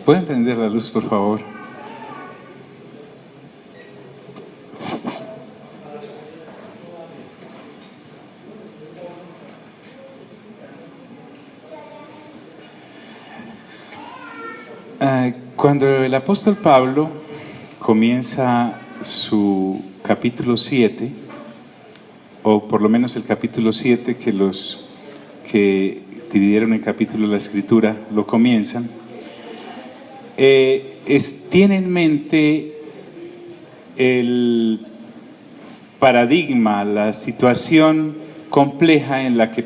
¿Pueden prender la luz, por favor? Cuando el apóstol Pablo comienza su capítulo 7, o por lo menos el capítulo 7 que los que dividieron el capítulo de la Escritura lo comienzan, tiene en mente el paradigma, la situación compleja en la que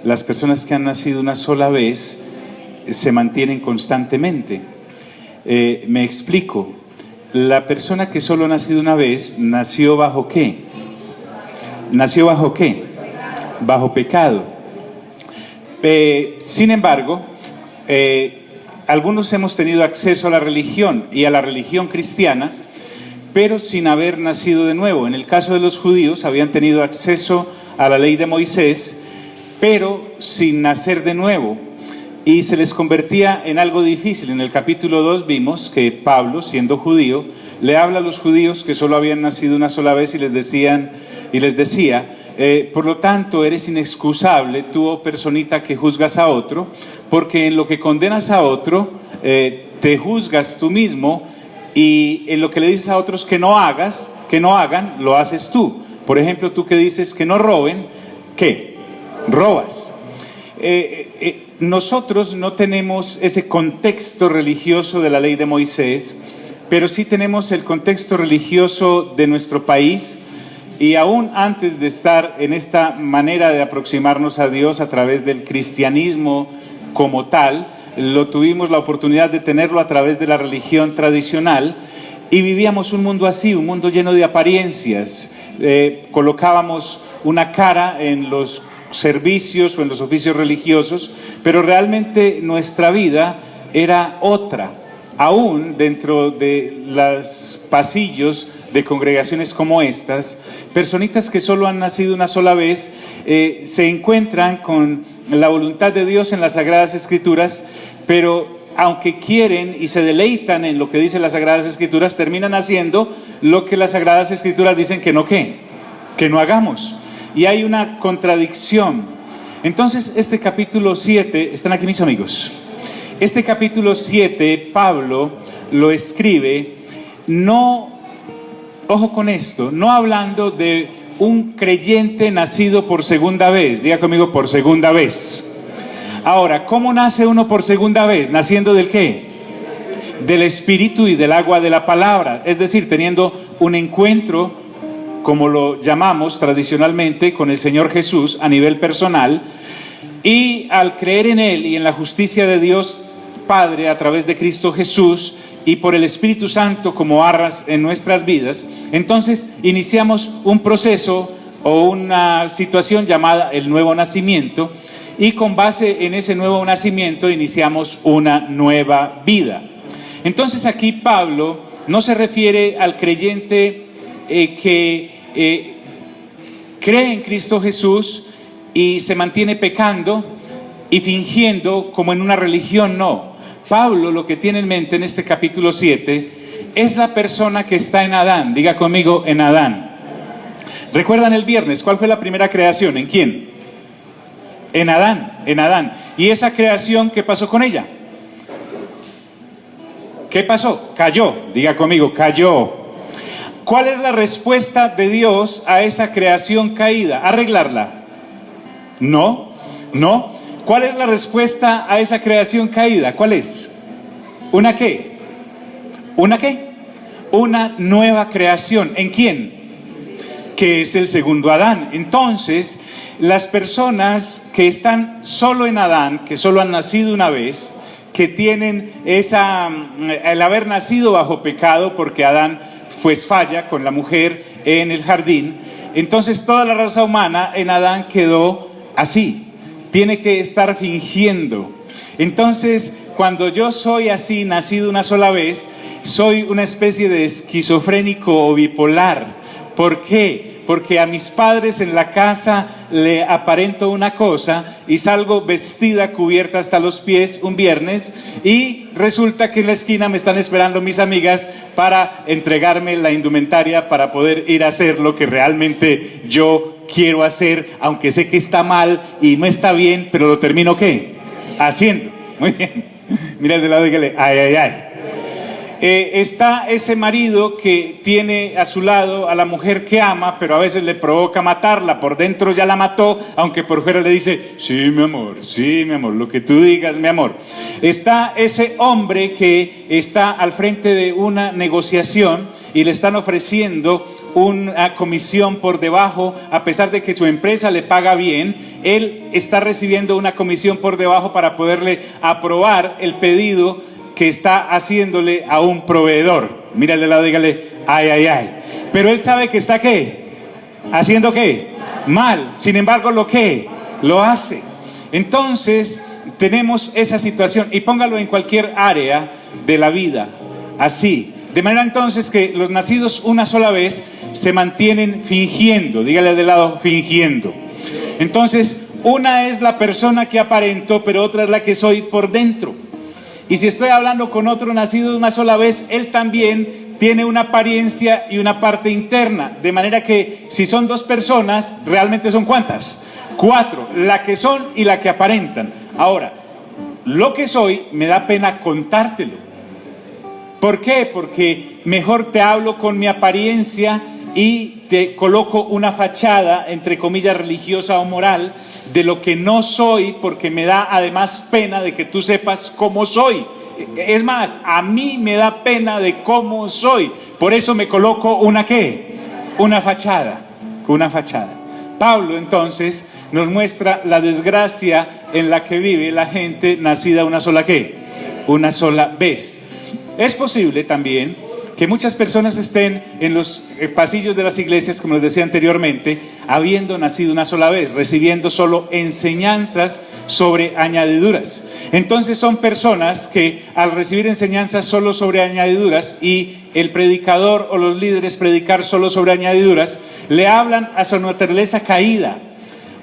las personas que han nacido una sola vez se mantienen constantemente. Me explico. La persona que solo ha nacido una vez, ¿nació bajo qué? ¿Nació bajo qué? Bajo pecado. Sin embargo, algunos hemos tenido acceso a la religión y a la religión cristiana, pero sin haber nacido de nuevo. En el caso de los judíos, habían tenido acceso a la ley de Moisés, pero sin nacer de nuevo. Y se les convertía en algo difícil. En el capítulo 2 vimos que Pablo, siendo judío, le habla a los judíos que solo habían nacido una sola vez y les decía, por lo tanto eres inexcusable tú, oh personita que juzgas a otro, porque en lo que condenas a otro te juzgas tú mismo, y en lo que le dices a otros que no hagan, lo haces tú. Por ejemplo, tú que dices que no roben, ¿qué? Robas. Nosotros no tenemos ese contexto religioso de la ley de Moisés, pero sí tenemos el contexto religioso de nuestro país, y aún antes de estar en esta manera de aproximarnos a Dios a través del cristianismo como tal, tuvimos la oportunidad de tenerlo a través de la religión tradicional, y vivíamos un mundo así, un mundo lleno de apariencias. Colocábamos una cara en los servicios o en los oficios religiosos, pero realmente nuestra vida era otra. Aún dentro de los pasillos de congregaciones como estas, personitas que solo han nacido una sola vez se encuentran con la voluntad de Dios en las Sagradas Escrituras, pero aunque quieren y se deleitan en lo que dicen las Sagradas Escrituras, terminan haciendo lo que las Sagradas Escrituras dicen que no hagamos. Y hay una contradicción. Entonces, este capítulo 7, ¿están aquí mis amigos? Este capítulo 7, Pablo lo escribe, ojo con esto, no hablando de un creyente nacido por segunda vez. Diga conmigo, por segunda vez. Ahora, ¿cómo nace uno por segunda vez? ¿Naciendo del qué? Del Espíritu y del agua de la palabra. Es decir, teniendo un encuentro, como lo llamamos tradicionalmente, con el Señor Jesús a nivel personal, y al creer en Él y en la justicia de Dios Padre a través de Cristo Jesús y por el Espíritu Santo como arras en nuestras vidas, entonces iniciamos un proceso o una situación llamada el nuevo nacimiento, y con base en ese nuevo nacimiento iniciamos una nueva vida. Entonces aquí Pablo no se refiere al creyente que cree en Cristo Jesús y se mantiene pecando y fingiendo como en una religión. No, Pablo lo que tiene en mente en este capítulo 7 es la persona que está en Adán. Diga conmigo, en Adán. ¿Recuerdan el viernes cuál fue la primera creación? ¿En quién? En Adán. ¿Y esa creación qué pasó con ella? ¿Qué pasó? Cayó. Diga conmigo, cayó. ¿Cuál es la respuesta de Dios a esa creación caída? ¿Arreglarla? No. ¿Cuál es la respuesta a esa creación caída? ¿Cuál es? ¿Una qué? ¿Una qué? Una nueva creación. ¿En quién? Que es el segundo Adán. Entonces, las personas que están solo en Adán, que solo han nacido una vez, que tienen el haber nacido bajo pecado, porque Adán pues falla con la mujer en el jardín, entonces toda la raza humana en Adán quedó así, tiene que estar fingiendo. Entonces, cuando yo soy así, nacido una sola vez, soy una especie de esquizofrénico o bipolar. ¿Por qué? porque a mis padres en la casa le aparento una cosa y salgo vestida, cubierta hasta los pies un viernes, y resulta que en la esquina me están esperando mis amigas para entregarme la indumentaria para poder ir a hacer lo que realmente yo quiero hacer, aunque sé que está mal y no está bien, pero lo termino ¿qué? Haciendo. Muy bien. Mira el de lado y dígale, ay, ay, ay. Está ese marido que tiene a su lado a la mujer que ama, pero a veces le provoca matarla, por dentro ya la mató, aunque por fuera le dice, sí mi amor, lo que tú digas mi amor. Está ese hombre que está al frente de una negociación y le están ofreciendo una comisión por debajo, a pesar de que su empresa le paga bien, él está recibiendo una comisión por debajo para poderle aprobar el pedido que está haciéndole a un proveedor. Mírale al lado, dígale, ay, ay, ay. Pero él sabe que está ¿qué? ¿Haciendo qué? Mal. Sin embargo, ¿lo qué? Lo hace. Entonces, tenemos esa situación, y póngalo en cualquier área de la vida, así. De manera entonces que los nacidos una sola vez se mantienen fingiendo. Dígale al de lado, fingiendo. Entonces, una es la persona que aparento, pero otra es la que soy por dentro. Y si estoy hablando con otro nacido una sola vez, él también tiene una apariencia y una parte interna. De manera que si son dos personas, ¿realmente son cuántas? 4, la que son y la que aparentan. Ahora, lo que soy me da pena contártelo. ¿Por qué? Porque mejor te hablo con mi apariencia y te coloco una fachada, entre comillas, religiosa o moral, de lo que no soy, porque me da además pena de que tú sepas cómo soy. Es más, a mí me da pena de cómo soy. Por eso me coloco una ¿qué? Una fachada. Pablo entonces nos muestra la desgracia en la que vive la gente nacida una sola ¿qué? Una sola vez. Es posible también que muchas personas estén en los pasillos de las iglesias, como les decía anteriormente, habiendo nacido una sola vez, recibiendo solo enseñanzas sobre añadiduras. Entonces son personas que al recibir enseñanzas solo sobre añadiduras y el predicador o los líderes predicar solo sobre añadiduras, le hablan a su naturaleza caída.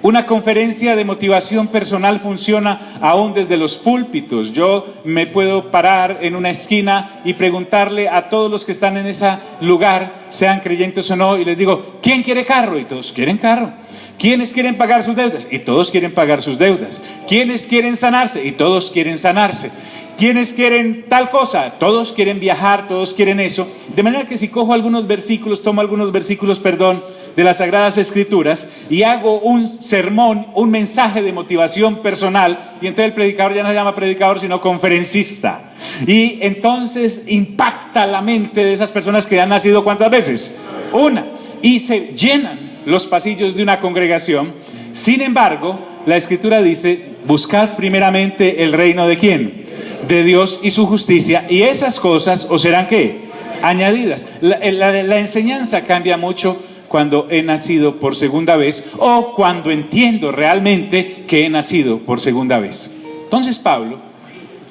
Una conferencia de motivación personal funciona aún desde los púlpitos. Yo me puedo parar en una esquina y preguntarle a todos los que están en ese lugar, sean creyentes o no, y les digo, ¿quién quiere carro? Y todos quieren carro. ¿Quiénes quieren pagar sus deudas? Y todos quieren pagar sus deudas. ¿Quiénes quieren sanarse? Y todos quieren sanarse. ¿Quiénes quieren tal cosa? Todos quieren viajar, todos quieren eso. De manera que si cojo algunos versículos, tomo algunos versículos, de las Sagradas Escrituras y hago un sermón, un mensaje de motivación personal, y entonces el predicador ya no se llama predicador, sino conferencista. Y entonces impacta la mente de esas personas que han nacido ¿cuántas veces? Una. Y se llenan los pasillos de una congregación. Sin embargo, la Escritura dice, buscad primeramente el reino de ¿quién? De Dios y su justicia, y esas cosas os serán ¿qué? Añadidas. La enseñanza cambia mucho cuando he nacido por segunda vez o cuando entiendo realmente que he nacido por segunda vez. Entonces Pablo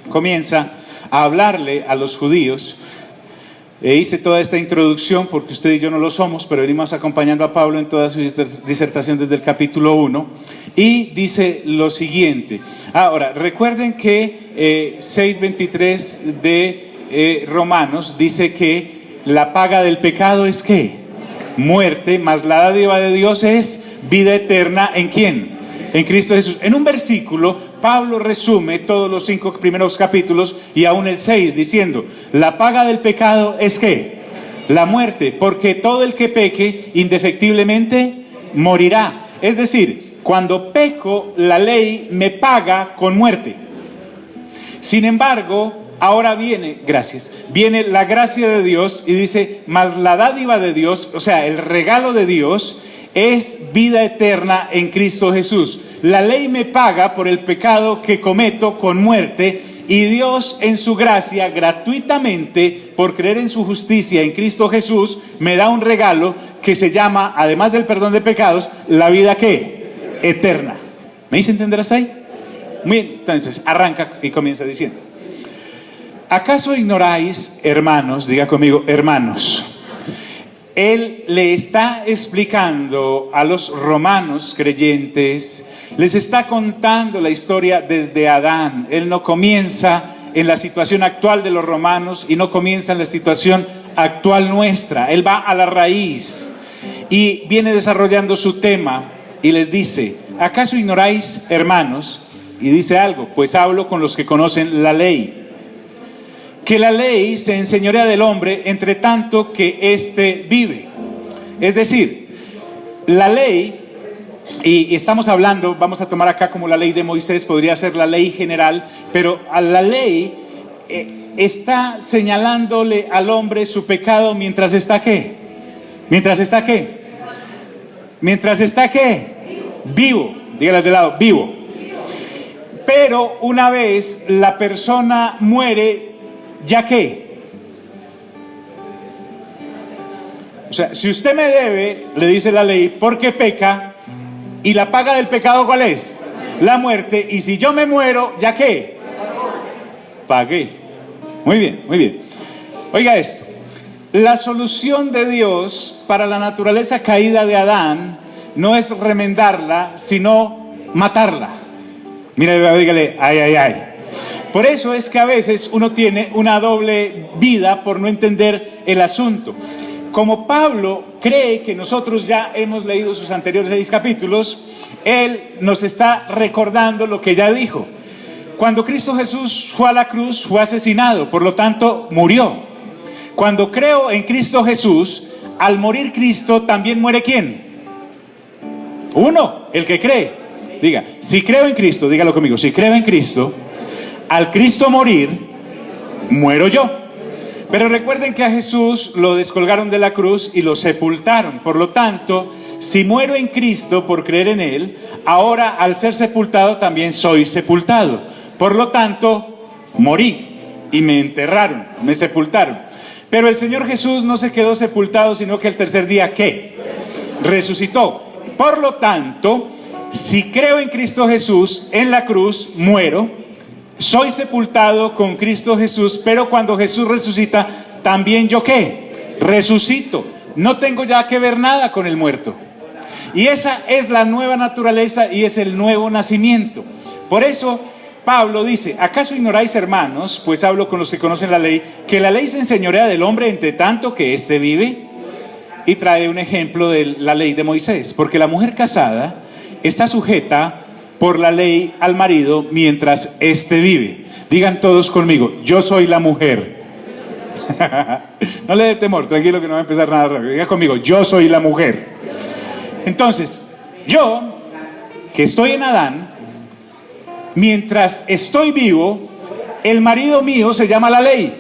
comienza a hablarle a los judíos. Hice toda esta introducción porque usted y yo no lo somos, pero venimos acompañando a Pablo en toda su disertación desde el capítulo 1, y dice lo siguiente. Ahora, recuerden que 6:23 de Romanos dice que la paga del pecado es ¿qué? Muerte, mas la dádiva de Dios es vida eterna. ¿En quién? En Cristo Jesús. En un versículo, Pablo resume todos los 5 primeros capítulos y aún el 6, diciendo, la paga del pecado es ¿qué? La muerte, porque todo el que peque indefectiblemente morirá. Es decir, cuando peco, la ley me paga con muerte. Sin embargo, ahora viene la gracia de Dios y dice, mas la dádiva de Dios, o sea, el regalo de Dios es vida eterna en Cristo Jesús. La ley me paga por el pecado que cometo con muerte, y Dios en su gracia, gratuitamente, por creer en su justicia en Cristo Jesús, me da un regalo que se llama, además del perdón de pecados, la vida ¿qué? Eterna. ¿Me hice entender hasta ahí? Muy bien, entonces arranca y comienza diciendo, ¿acaso ignoráis, hermanos, diga conmigo, hermanos, él le está explicando a los romanos creyentes, les está contando la historia desde Adán. Él no comienza en la situación actual de los romanos y no comienza en la situación actual nuestra. Él va a la raíz y viene desarrollando su tema y les dice: ¿acaso ignoráis, hermanos? Y dice algo: pues hablo con los que conocen la ley, que la ley se enseñorea del hombre entre tanto que éste vive. Es decir, la ley, y estamos hablando, vamos a tomar acá como la ley de Moisés, podría ser la ley general, pero a la ley está señalándole al hombre su pecado mientras está ¿qué? Mientras está ¿qué? Mientras está ¿qué? Vivo. Dígale de lado, vivo. Pero una vez la persona muere, ¿ya qué? O sea, si usted me debe, le dice la ley, porque peca, y la paga del pecado, ¿cuál es? La muerte. Y si yo me muero, ¿ya qué? Pagué. Muy bien, muy bien. Oiga esto. La solución de Dios para la naturaleza caída de Adán no es remendarla, sino matarla. Mírale, dígale, ay, ay, ay. Por eso es que a veces uno tiene una doble vida por no entender el asunto. Como Pablo cree que nosotros ya hemos leído sus anteriores 6 capítulos, él nos está recordando lo que ya dijo. Cuando Cristo Jesús fue a la cruz, fue asesinado, por lo tanto murió. Cuando creo en Cristo Jesús, al morir Cristo, también muere ¿quién? Uno, el que cree. Diga, si creo en Cristo, dígalo conmigo, si creo en Cristo, al Cristo morir, muero yo. Pero recuerden que a Jesús lo descolgaron de la cruz y lo sepultaron. Por lo tanto, si muero en Cristo por creer en Él, ahora al ser sepultado también soy sepultado. Por lo tanto, morí y me enterraron, me sepultaron. Pero el Señor Jesús no se quedó sepultado, sino que el tercer día, ¿qué? Resucitó. Por lo tanto, si creo en Cristo Jesús, en la cruz, muero. Soy sepultado con Cristo Jesús, pero cuando Jesús resucita, también yo ¿qué? Resucito. No tengo ya que ver nada con el muerto. Y esa es la nueva naturaleza y es el nuevo nacimiento. Por eso Pablo dice: ¿acaso ignoráis, hermanos? Pues hablo con los que conocen la ley, que la ley se enseñorea del hombre entre tanto que éste vive. Y trae un ejemplo de la ley de Moisés, porque la mujer casada está sujeta por la ley al marido mientras éste vive. Digan todos conmigo: yo soy la mujer. No le dé temor, tranquilo que no va a empezar nada rápido. Diga conmigo: yo soy la mujer. Entonces, yo, que estoy en Adán, mientras estoy vivo, el marido mío se llama la ley.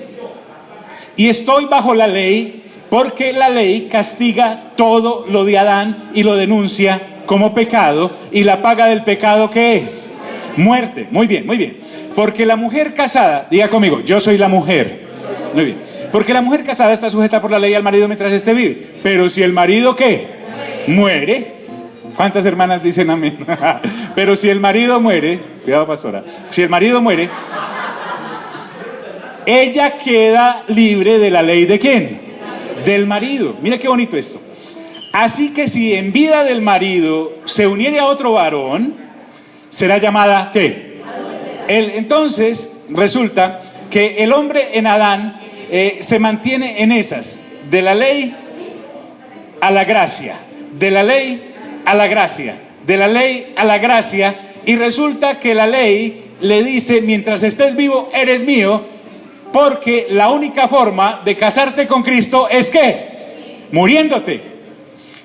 Y estoy bajo la ley porque la ley castiga todo lo de Adán y lo denuncia como pecado, y la paga del pecado ¿qué es? Muerte. Muy bien, muy bien. Porque la mujer casada, diga conmigo: yo soy la mujer. Muy bien. Porque la mujer casada está sujeta por la ley al marido mientras éste vive. Pero si el marido ¿qué? Muere. ¿Cuántas hermanas dicen amén? Pero si el marido muere, cuidado pastora, si el marido muere, ella queda libre de la ley ¿de quién? Del marido. Mira qué bonito esto. Así que si en vida del marido se uniere a otro varón, será llamada ¿qué? Entonces resulta que el hombre en Adán se mantiene en esas, de la ley a la gracia, de la ley a la gracia, de la ley a la gracia, y resulta que la ley le dice: mientras estés vivo eres mío, porque la única forma de casarte con Cristo es ¿qué? Muriéndote.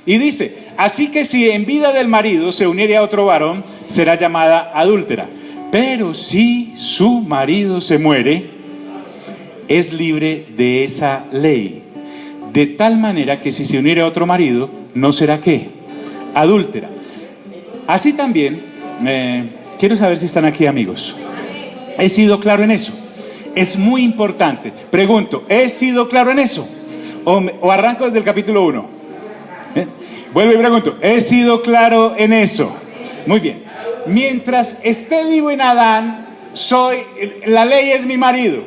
Y dice: así que si en vida del marido se uniere a otro varón, será llamada adúltera. Pero si su marido se muere, es libre de esa ley. De tal manera que si se uniere a otro marido, no será ¿qué? Adúltera. Así también, quiero saber si están aquí, amigos. ¿He sido claro en eso? Es muy importante. Pregunto: ¿he sido claro en eso? ¿O arranco desde el capítulo 1? Vuelvo y pregunto: ¿he sido claro en eso? Muy bien. Mientras esté vivo en Adán, la ley es mi marido.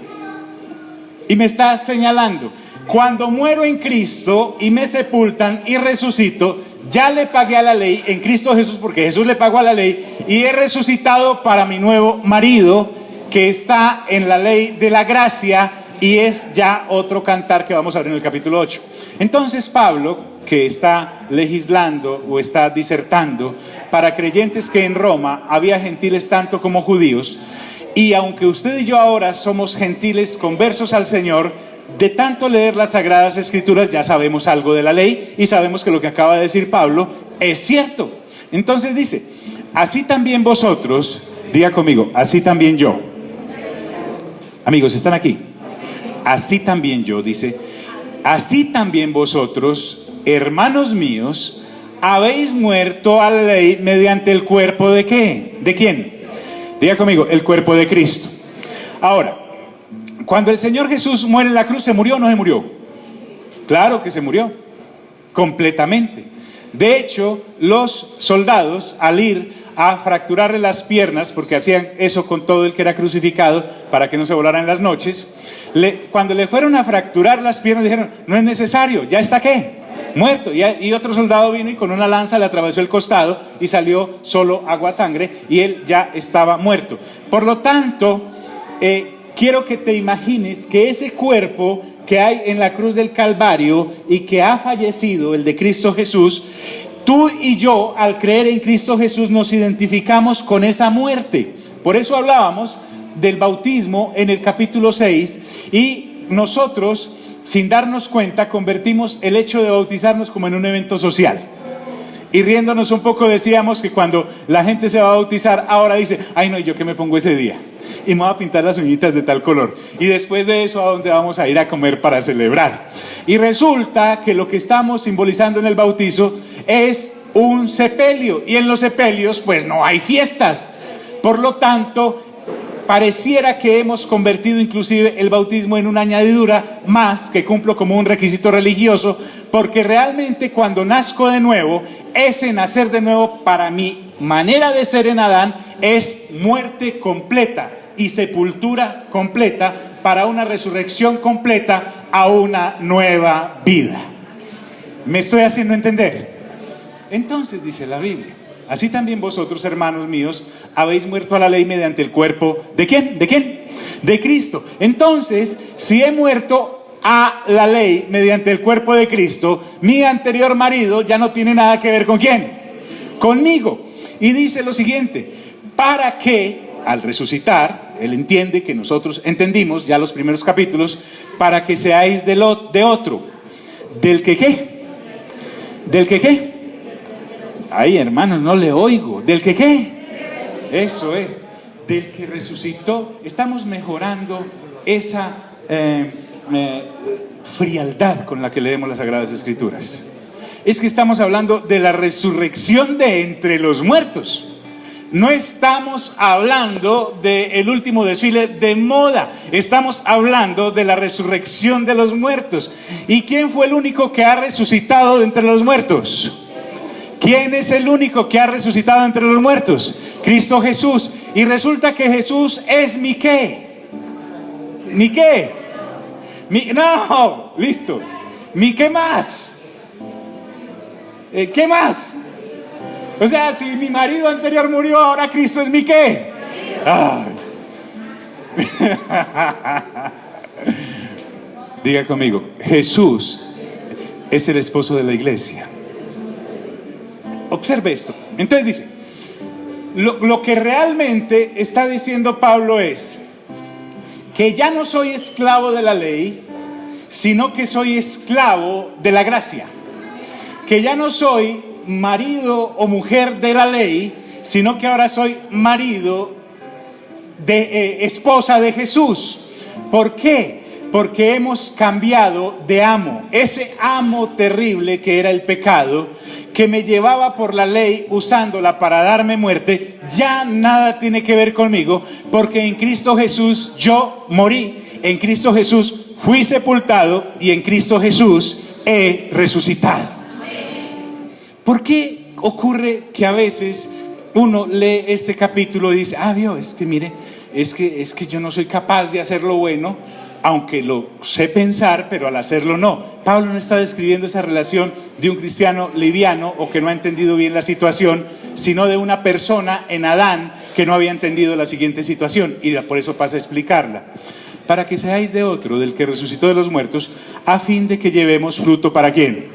Y me está señalando. Cuando muero en Cristo y me sepultan y resucito, ya le pagué a la ley en Cristo Jesús, porque Jesús le pagó a la ley, y he resucitado para mi nuevo marido, que está en la ley de la gracia, y es ya otro cantar que vamos a ver en el capítulo 8. Entonces Pablo, que está legislando o está disertando para creyentes que en Roma había gentiles tanto como judíos, y aunque usted y yo ahora somos gentiles conversos al Señor, de tanto leer las Sagradas Escrituras ya sabemos algo de la ley y sabemos que lo que acaba de decir Pablo es cierto. Entonces dice, así también vosotros, diga conmigo, así también yo. Amigos, ¿están aquí? Así también yo, dice, así también vosotros, hermanos míos, habéis muerto a la ley mediante el cuerpo de ¿qué? ¿De quién? Diga conmigo, el cuerpo de Cristo. Ahora, cuando el Señor Jesús muere en la cruz, ¿se murió o no se murió? Claro que se murió, completamente. De hecho, los soldados, al ir a fracturarle las piernas, porque hacían eso con todo el que era crucificado, para que no se volara en las noches, cuando le fueron a fracturar las piernas, dijeron, no es necesario, ya está ¿qué? Muerto. Y otro soldado vino y con una lanza le atravesó el costado y salió solo agua sangre, y él ya estaba muerto. Por lo tanto, quiero que te imagines que ese cuerpo que hay en la cruz del Calvario y que ha fallecido, el de Cristo Jesús, tú y yo, al creer en Cristo Jesús, nos identificamos con esa muerte. Por eso hablábamos del bautismo en el capítulo 6, y nosotros, sin darnos cuenta, convertimos el hecho de bautizarnos como en un evento social. Y riéndonos un poco decíamos que cuando la gente se va a bautizar, ahora dice, ay no, ¿y yo qué me pongo ese día? Y me voy a pintar las uñitas de tal color. Y después de eso, ¿a dónde vamos a ir a comer para celebrar? Y resulta que lo que estamos simbolizando en el bautizo es un sepelio. Y en los sepelios, pues no hay fiestas. Por lo tanto, pareciera que hemos convertido inclusive el bautismo en una añadidura más que cumplo como un requisito religioso, porque realmente cuando nazco de nuevo, ese nacer de nuevo para mi manera de ser en Adán es muerte completa y sepultura completa para una resurrección completa a una nueva vida. ¿Me estoy haciendo entender? Entonces dice la Biblia, así también vosotros, hermanos míos, habéis muerto a la ley mediante el cuerpo, ¿de quién? ¿De quién? De Cristo. Entonces, si he muerto a la ley mediante el cuerpo de Cristo, mi anterior marido ya no tiene nada que ver ¿con quién? Conmigo. Y dice lo siguiente, para que al resucitar, él entiende que nosotros entendimos ya los primeros capítulos, para que seáis de otro, ¿del que qué? ¿Del que qué? Ay, hermanos, no le oigo. ¿Del que qué? Eso es, del que resucitó. Estamos mejorando esa frialdad con la que leemos las Sagradas Escrituras. Es que estamos hablando de la resurrección de entre los muertos. No estamos hablando del último desfile de moda. Estamos hablando de la resurrección de los muertos. ¿Y quién fue el único que ha resucitado de entre los muertos? ¿Quién es el único que ha resucitado entre los muertos? Cristo Jesús. Y resulta que Jesús es mi ¿qué? ¿Mi qué? No, listo. ¿Mi qué más? ¿Qué más? O sea, si mi marido anterior murió, ahora Cristo es mi ¿qué? Ay. Diga conmigo, Jesús es el esposo de la iglesia. Observe esto. Entonces dice, lo que realmente está diciendo Pablo es que ya no soy esclavo de la ley, sino que soy esclavo de la gracia. Que ya no soy marido o mujer de la ley, sino que ahora soy marido de esposa de Jesús. ¿Por qué? Porque hemos cambiado de amo. Ese amo terrible que era el pecado, que me llevaba por la ley usándola para darme muerte, ya nada tiene que ver conmigo, porque en Cristo Jesús yo morí, en Cristo Jesús fui sepultado y en Cristo Jesús he resucitado. ¿Por qué ocurre que a veces uno lee este capítulo y dice, Dios, es que mire, es que yo no soy capaz de hacer lo bueno, aunque lo sé pensar, pero al hacerlo no. Pablo no está describiendo esa relación de un cristiano liviano o que no ha entendido bien la situación, sino de una persona en Adán que no había entendido la siguiente situación, y por eso pasa a explicarla. Para que seáis de otro, del que resucitó de los muertos, a fin de que llevemos fruto. ¿Para quién?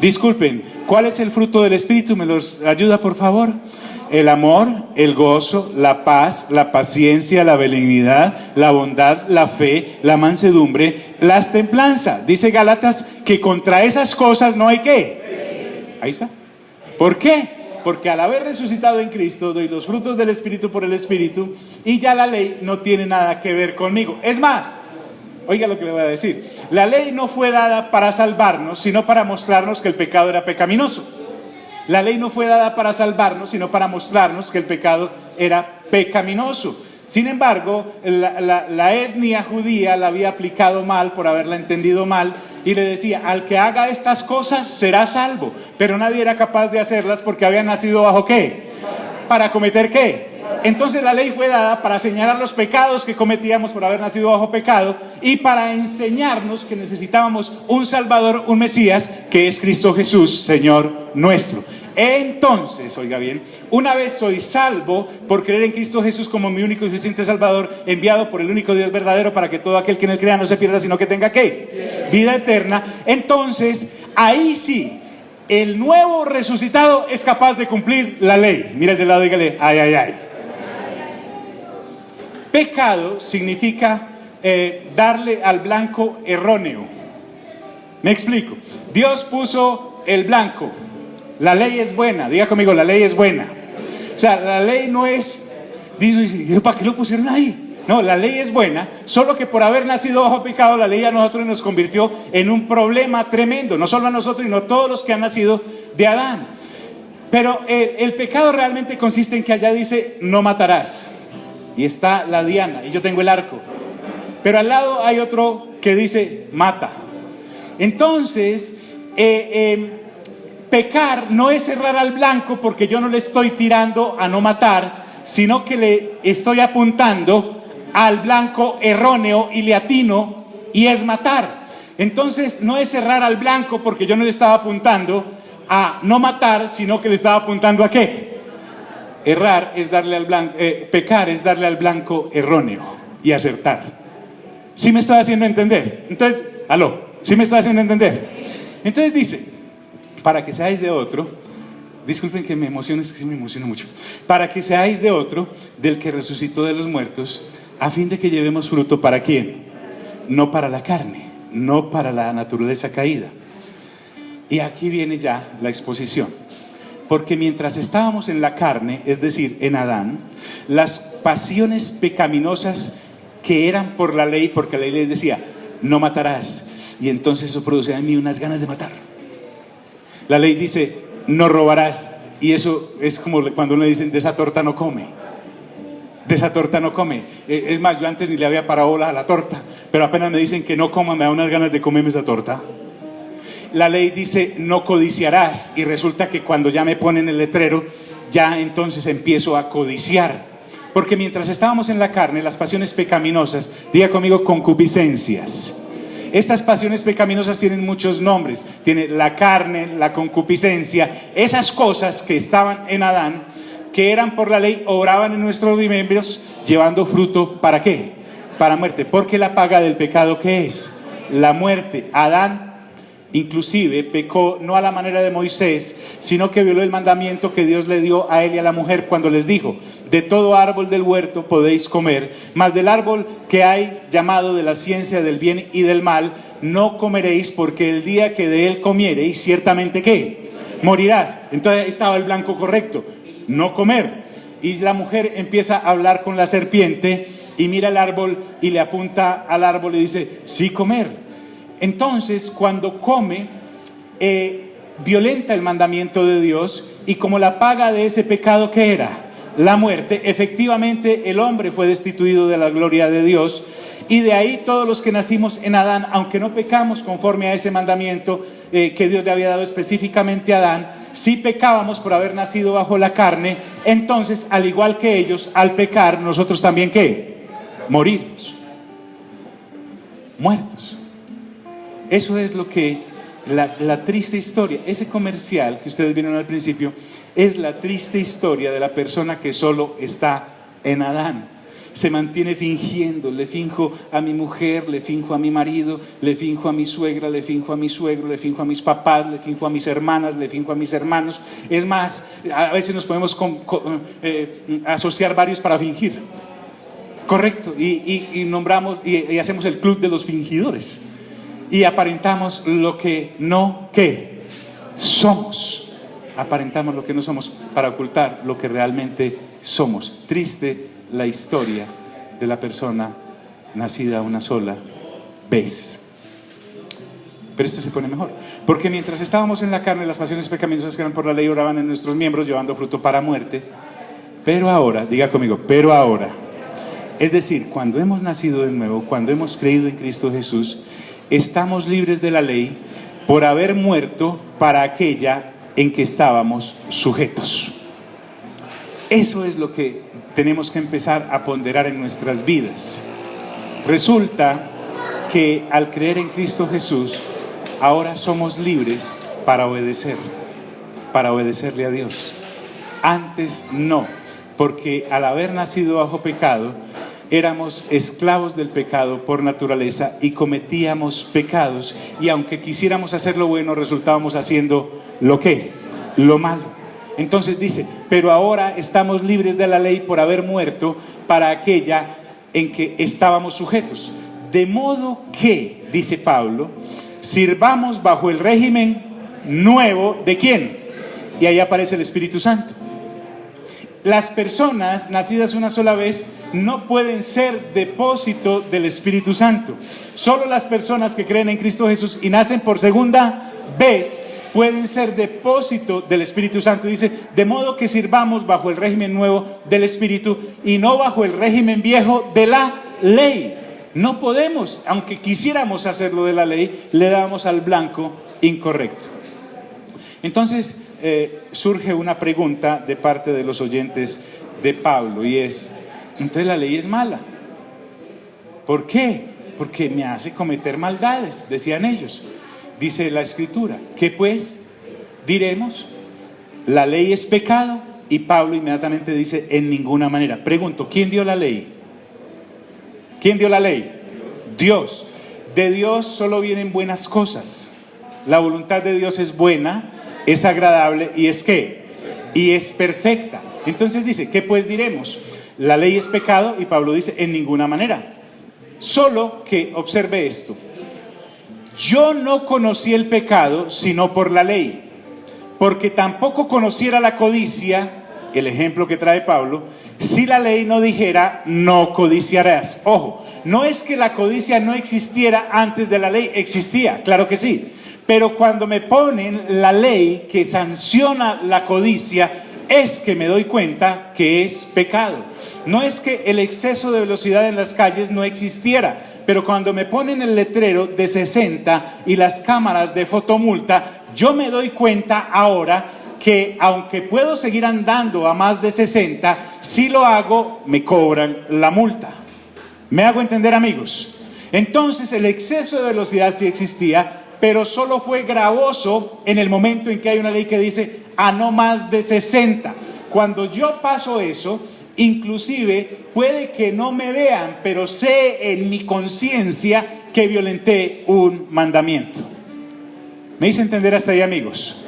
Disculpen, ¿cuál es el fruto del Espíritu? ¿Me los ayuda, por favor? El amor, el gozo, la paz, la paciencia, la benignidad, la bondad, la fe, la mansedumbre, la templanza. Dice Gálatas que contra esas cosas no hay ¿qué? Ahí está. ¿Por qué? Porque al haber resucitado en Cristo doy los frutos del Espíritu por el Espíritu, y ya la ley no tiene nada que ver conmigo. Es más, oiga lo que le voy a decir, la ley no fue dada para salvarnos, sino para mostrarnos que el pecado era pecaminoso. La ley no fue dada para salvarnos, sino para mostrarnos que el pecado era pecaminoso. Sin embargo, la etnia judía la había aplicado mal por haberla entendido mal, y le decía, al que haga estas cosas será salvo, pero nadie era capaz de hacerlas porque había nacido bajo ¿qué? ¿Para cometer qué? Entonces la ley fue dada para señalar los pecados que cometíamos por haber nacido bajo pecado, y para enseñarnos que necesitábamos un Salvador, un Mesías, que es Cristo Jesús, Señor nuestro. Entonces, oiga bien, una vez soy salvo por creer en Cristo Jesús como mi único y suficiente Salvador, enviado por el único Dios verdadero, para que todo aquel que en él crea no se pierda, sino que tenga ¿qué? Vida eterna. Entonces, ahí sí, el nuevo resucitado es capaz de cumplir la ley. Mira el de lado, dígale, ay, ay, ay. Pecado significa darle al blanco erróneo. Me explico. Dios puso el blanco. La ley es buena, diga conmigo, la ley es buena. O sea, la ley no es, dice, ¿para qué lo pusieron ahí? No, la ley es buena, solo que por haber nacido bajo pecado, la ley a nosotros nos convirtió en un problema tremendo, no solo a nosotros, sino a todos los que han nacido de Adán. Pero el pecado realmente consiste en que allá dice, no matarás, y está la diana, y yo tengo el arco, pero al lado hay otro que dice, mata. Entonces, pecar no es errar al blanco, porque yo no le estoy tirando a no matar, sino que le estoy apuntando al blanco erróneo y le atino, y es matar. Entonces no es errar al blanco, porque yo no le estaba apuntando a no matar, sino que le estaba apuntando a ¿qué? Errar es darle al blanco, pecar es darle al blanco erróneo y acertar. ¿Sí me está haciendo entender? Entonces, ¿sí me está haciendo entender? Entonces dice, para que seáis de otro, disculpen que me emocione, es que sí me emociona mucho, para que seáis de otro, del que resucitó de los muertos, a fin de que llevemos fruto. ¿Para quién? No para la carne, no para la naturaleza caída. Y aquí viene ya la exposición, porque mientras estábamos en la carne, es decir, en Adán, las pasiones pecaminosas que eran por la ley, porque la ley decía, no matarás, y entonces eso producía en mí unas ganas de matar. La ley dice, no robarás, y eso es como cuando le dicen, de esa torta no come. De esa torta no come. Es más, yo antes ni le había parado bola a la torta, pero apenas me dicen que no coma, me da unas ganas de comerme esa torta. La ley dice, no codiciarás, y resulta que cuando ya me ponen el letrero, ya entonces empiezo a codiciar. Porque mientras estábamos en la carne, las pasiones pecaminosas, diga conmigo, concupiscencias. Estas pasiones pecaminosas tienen muchos nombres. Tiene la carne, la concupiscencia, esas cosas que estaban en Adán, que eran por la ley, obraban en nuestros miembros, llevando fruto. ¿Para qué? Para muerte. Porque la paga del pecado, ¿qué es? La muerte. Adán inclusive pecó no a la manera de Moisés, sino que violó el mandamiento que Dios le dio a él y a la mujer cuando les dijo, de todo árbol del huerto podéis comer, mas del árbol que hay llamado de la ciencia del bien y del mal no comeréis, porque el día que de él comiereis, ciertamente ¿qué? Morirás. Entonces ahí estaba el blanco correcto, no comer. Y la mujer empieza a hablar con la serpiente y mira el árbol y le apunta al árbol y dice, sí, comer. Entonces, cuando come, violenta el mandamiento de Dios, y como la paga de ese pecado, ¿qué era? La muerte. Efectivamente, el hombre fue destituido de la gloria de Dios, y de ahí todos los que nacimos en Adán, aunque no pecamos conforme a ese mandamiento que Dios le había dado específicamente a Adán, sí pecábamos por haber nacido bajo la carne. Entonces, al igual que ellos, al pecar, nosotros también ¿qué? Morimos. muertos. Eso es lo que la triste historia, ese comercial que ustedes vieron al principio, es la triste historia de la persona que solo está en Adán. Se mantiene fingiendo, le finjo a mi mujer, le finjo a mi marido, le finjo a mi suegra, le finjo a mi suegro, le finjo a mis papás, le finjo a mis hermanas, le finjo a mis hermanos. Es más, a veces nos podemos asociar varios para fingir. Correcto, y nombramos y hacemos el club de los fingidores. Y aparentamos lo que no, ¿qué? Somos. Aparentamos lo que no somos para ocultar lo que realmente somos. Triste la historia de la persona nacida una sola vez. Pero esto se pone mejor, porque mientras estábamos en la carne, las pasiones pecaminosas que eran por la ley oraban en nuestros miembros, llevando fruto para muerte. Pero ahora, diga conmigo, pero ahora, es decir, cuando hemos nacido de nuevo, cuando hemos creído en Cristo Jesús, estamos libres de la ley por haber muerto para aquella en que estábamos sujetos. Eso es lo que tenemos que empezar a ponderar en nuestras vidas. Resulta que al creer en Cristo Jesús, ahora somos libres para obedecerle a Dios. Antes no, porque al haber nacido bajo pecado, éramos esclavos del pecado por naturaleza y cometíamos pecados, y aunque quisiéramos hacer lo bueno, resultábamos haciendo ¿lo qué? Lo malo. Entonces dice, pero ahora estamos libres de la ley por haber muerto para aquella en que estábamos sujetos. De modo que, dice Pablo, sirvamos bajo el régimen nuevo ¿de quién? Y ahí aparece el Espíritu Santo. Las personas nacidas una sola vez no pueden ser depósito del Espíritu Santo. Solo las personas que creen en Cristo Jesús y nacen por segunda vez pueden ser depósito del Espíritu Santo. Dice, de modo que sirvamos bajo el régimen nuevo del Espíritu y no bajo el régimen viejo de la ley. No podemos, aunque quisiéramos hacerlo de la ley, le damos al blanco incorrecto. Entonces surge una pregunta de parte de los oyentes de Pablo, y es, entonces la ley es mala. ¿Por qué? Porque me hace cometer maldades, decían ellos. Dice la Escritura, ¿qué pues diremos? ¿La ley es pecado? Y Pablo inmediatamente dice, en ninguna manera. Pregunto, ¿quién dio la ley? ¿Quién dio la ley? Dios. De Dios solo vienen buenas cosas. La voluntad de Dios es buena, es agradable y es ¿qué? Y es perfecta. Entonces dice, ¿qué pues diremos? La ley es pecado, y Pablo dice, en ninguna manera. Solo que observe esto. Yo no conocí el pecado sino por la ley, porque tampoco conociera la codicia, el ejemplo que trae Pablo, si la ley no dijera no codiciarás. Ojo, no es que la codicia no existiera antes de la ley, existía, claro que sí. Pero cuando me ponen la ley que sanciona la codicia, es que me doy cuenta que es pecado. No es que el exceso de velocidad en las calles no existiera, pero cuando me ponen el letrero de 60 y las cámaras de fotomulta, yo me doy cuenta ahora que aunque puedo seguir andando a más de 60, si lo hago, me cobran la multa. ¿Me hago entender, amigos? Entonces el exceso de velocidad sí existía, pero solo fue gravoso en el momento en que hay una ley que dice a no más de 60. Cuando yo paso eso, inclusive puede que no me vean, pero sé en mi conciencia que violenté un mandamiento. ¿Me hice entender hasta ahí, amigos?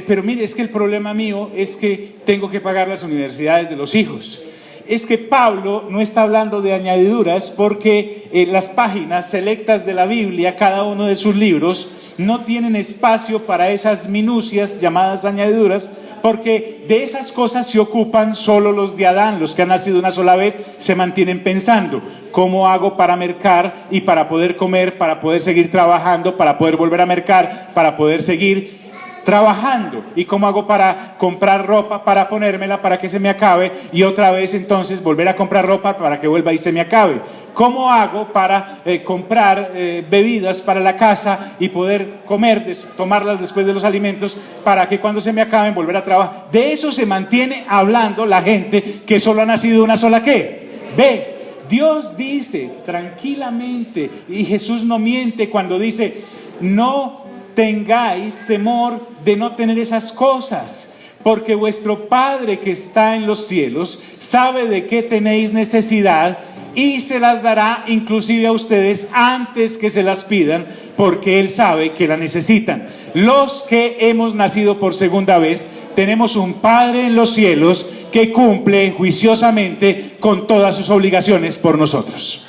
Pero mire, es que el problema mío es que tengo que pagar las universidades de los hijos. Es que Pablo no está hablando de añadiduras, porque las páginas selectas de la Biblia, cada uno de sus libros, no tienen espacio para esas minucias llamadas añadiduras, porque de esas cosas se ocupan solo los de Adán. Los que han nacido una sola vez se mantienen pensando, ¿cómo hago para mercar y para poder comer, para poder seguir trabajando, para poder volver a mercar, para poder seguir trabajando? ¿Y cómo hago para comprar ropa, para ponérmela, para que se me acabe y otra vez entonces volver a comprar ropa para que vuelva y se me acabe? ¿Cómo hago para comprar bebidas para la casa y poder comer, tomarlas después de los alimentos para que cuando se me acaben volver a trabajar? De eso se mantiene hablando la gente que solo ha nacido una sola ¿qué? Vez. Dios dice tranquilamente, y Jesús no miente cuando dice: no tengáis temor de no tener esas cosas, porque vuestro Padre que está en los cielos sabe de qué tenéis necesidad y se las dará inclusive a ustedes antes que se las pidan, porque Él sabe que la necesitan. Los que hemos nacido por segunda vez tenemos un Padre en los cielos que cumple juiciosamente con todas sus obligaciones por nosotros.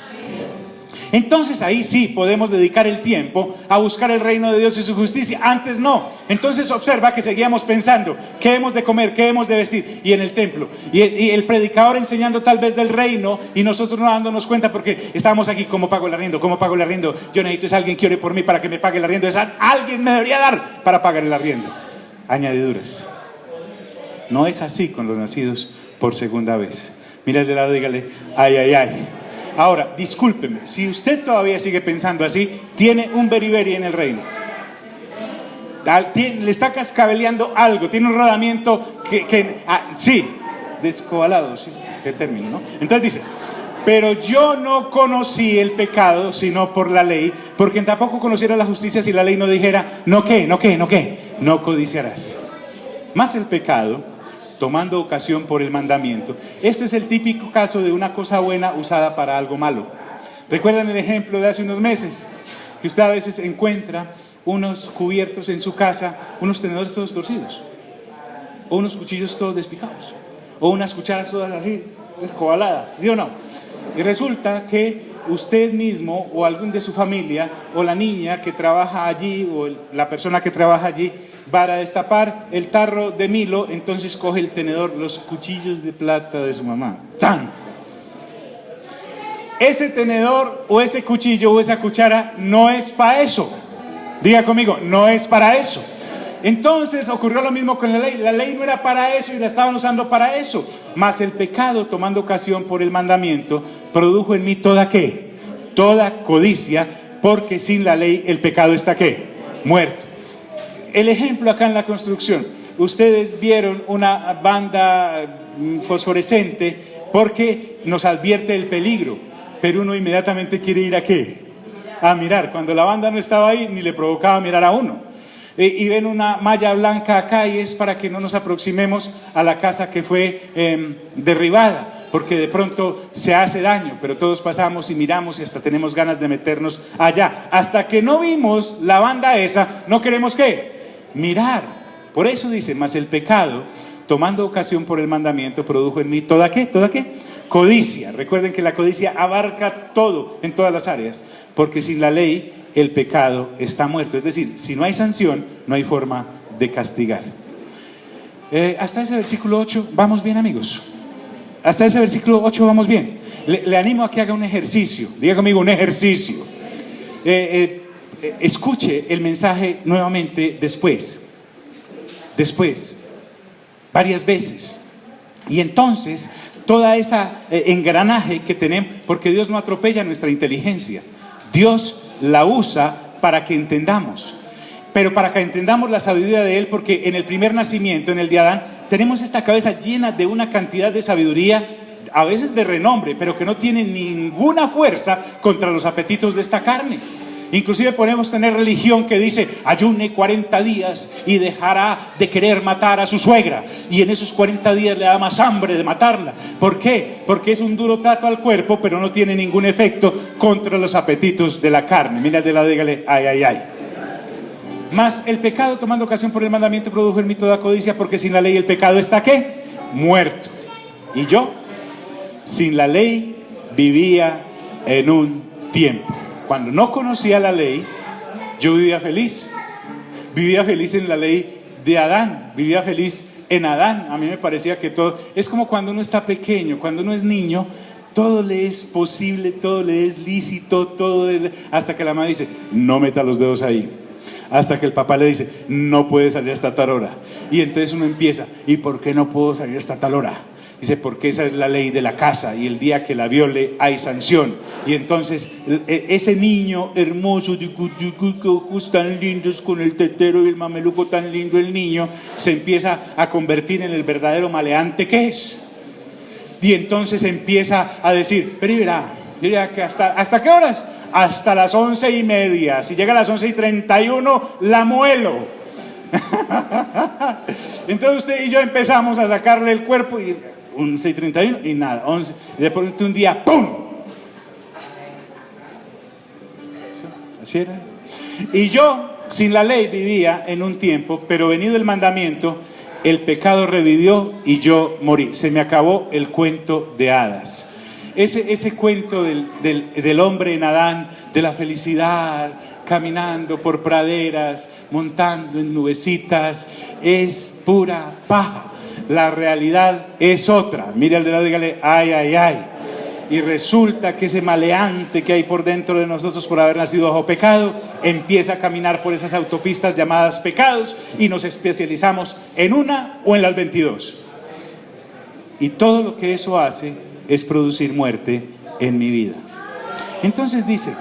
Entonces ahí sí podemos dedicar el tiempo a buscar el reino de Dios y su justicia. Antes no. Entonces observa que seguíamos pensando: ¿qué hemos de comer? ¿Qué hemos de vestir? Y en el templo, y el predicador enseñando tal vez del reino, y nosotros no dándonos cuenta, porque estábamos aquí: ¿cómo pago el arriendo? ¿Cómo pago el arriendo? Yo necesito a alguien que ore por mí para que me pague el arriendo. Alguien me debería dar para pagar el arriendo. Añadiduras. No es así con los nacidos por segunda vez. Mira el de lado, dígale: ay, ay, ay. Ahora, discúlpeme, si usted todavía sigue pensando así, tiene un beriberi en el reino. Le está cascabeleando algo, tiene un rodamiento sí, descobalado, sí, qué término, ¿no? Entonces dice: pero yo no conocí el pecado sino por la ley, porque tampoco conociera la justicia si la ley no dijera: no codiciarás. Más el pecado, tomando ocasión por el mandamiento. Este es el típico caso de una cosa buena usada para algo malo. ¿Recuerdan el ejemplo de hace unos meses? Que usted a veces encuentra unos cubiertos en su casa, unos tenedores todos torcidos, o unos cuchillos todos despicados, o unas cucharas todas así, descobaladas, ¿sí o no? Y resulta que usted mismo, o algún de su familia, o la niña que trabaja allí, o la persona que trabaja allí, para destapar el tarro de Milo, entonces coge el tenedor, los cuchillos de plata de su mamá. ¡Tan! Ese tenedor o ese cuchillo o esa cuchara no es para eso. Diga conmigo: no es para eso. Entonces ocurrió lo mismo con la ley. La ley no era para eso y la estaban usando para eso. Mas el pecado, tomando ocasión por el mandamiento, produjo en mí toda ¿qué? Toda codicia, porque sin la ley el pecado está ¿qué? Muerto. El ejemplo acá en la construcción: ustedes vieron una banda fosforescente porque nos advierte el peligro, pero uno inmediatamente quiere ir ¿a qué? A mirar. Cuando la banda no estaba ahí, ni le provocaba mirar a uno. Y ven una malla blanca acá, y es para que no nos aproximemos a la casa que fue derribada, porque de pronto se hace daño, pero todos pasamos y miramos y hasta tenemos ganas de meternos allá. Hasta que no vimos la banda esa, no queremos ¿qué? Mirar. Por eso dice: mas el pecado, tomando ocasión por el mandamiento, produjo en mí toda ¿qué? ¿Toda qué? Codicia. Recuerden que la codicia abarca todo, en todas las áreas, porque sin la ley el pecado está muerto. Es decir, si no hay sanción, no hay forma de castigar. Hasta ese versículo 8 vamos bien, amigos. Hasta ese versículo 8 vamos bien. Le animo a que haga un ejercicio. Diga conmigo: un ejercicio. Escuche el mensaje nuevamente después, varias veces, y entonces toda esa engranaje que tenemos, porque Dios no atropella nuestra inteligencia, Dios la usa para que entendamos, pero para que entendamos la sabiduría de Él, porque en el primer nacimiento, en el de Adán, tenemos esta cabeza llena de una cantidad de sabiduría, a veces de renombre, pero que no tiene ninguna fuerza contra los apetitos de esta carne. Inclusive podemos tener religión que dice: ayune 40 días y dejará de querer matar a su suegra, y en esos 40 días le da más hambre de matarla. ¿Por qué? Porque es un duro trato al cuerpo, pero no tiene ningún efecto contra los apetitos de la carne. Mira el de lado, dígale: ay, ay, ay. Mas el pecado, tomando ocasión por el mandamiento, produjo en mí toda codicia, porque sin la ley el pecado está ¿qué? Muerto. Y yo, sin la ley, vivía en un tiempo. Cuando no conocía la ley, yo vivía feliz en la ley de Adán, vivía feliz en Adán. A mí me parecía que todo, es como cuando uno está pequeño, cuando uno es niño, todo le es posible, todo le es lícito, hasta que la mamá dice: no meta los dedos ahí. Hasta que el papá le dice: no puede salir hasta tal hora. Y entonces uno empieza: ¿y por qué no puedo salir hasta tal hora? Dice: porque esa es la ley de la casa, y el día que la viole hay sanción. Y entonces ese niño hermoso, ojos tan lindos, con el tetero y el mameluco tan lindo, el niño se empieza a convertir en el verdadero maleante que es. Y entonces empieza a decir, pero mira que ¿hasta qué horas? Hasta las 11:30. Si llega a las 11:31, la muelo. Entonces usted y yo empezamos a sacarle el cuerpo y 11:31 y nada, 11, y de pronto un día, ¡pum! Así era. Y yo, sin la ley, vivía en un tiempo, pero venido el mandamiento, el pecado revivió y yo morí. Se me acabó el cuento de hadas. Ese cuento del hombre en Adán, de la felicidad, caminando por praderas, montando en nubecitas, es pura paja. La realidad es otra. Mire al de lado y dígale, ay, ay, ay. Y resulta que ese maleante que hay por dentro de nosotros por haber nacido bajo pecado, empieza a caminar por esas autopistas llamadas pecados y nos especializamos en una o en las 22. Y todo lo que eso hace es producir muerte en mi vida. Entonces dice,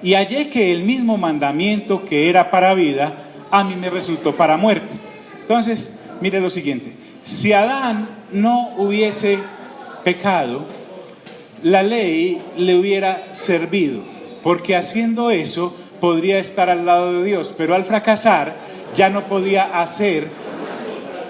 y hallé que el mismo mandamiento que era para vida, a mí me resultó para muerte. Entonces, mire lo siguiente, si Adán no hubiese pecado, la ley le hubiera servido, porque haciendo eso podría estar al lado de Dios, pero al fracasar ya no podía hacer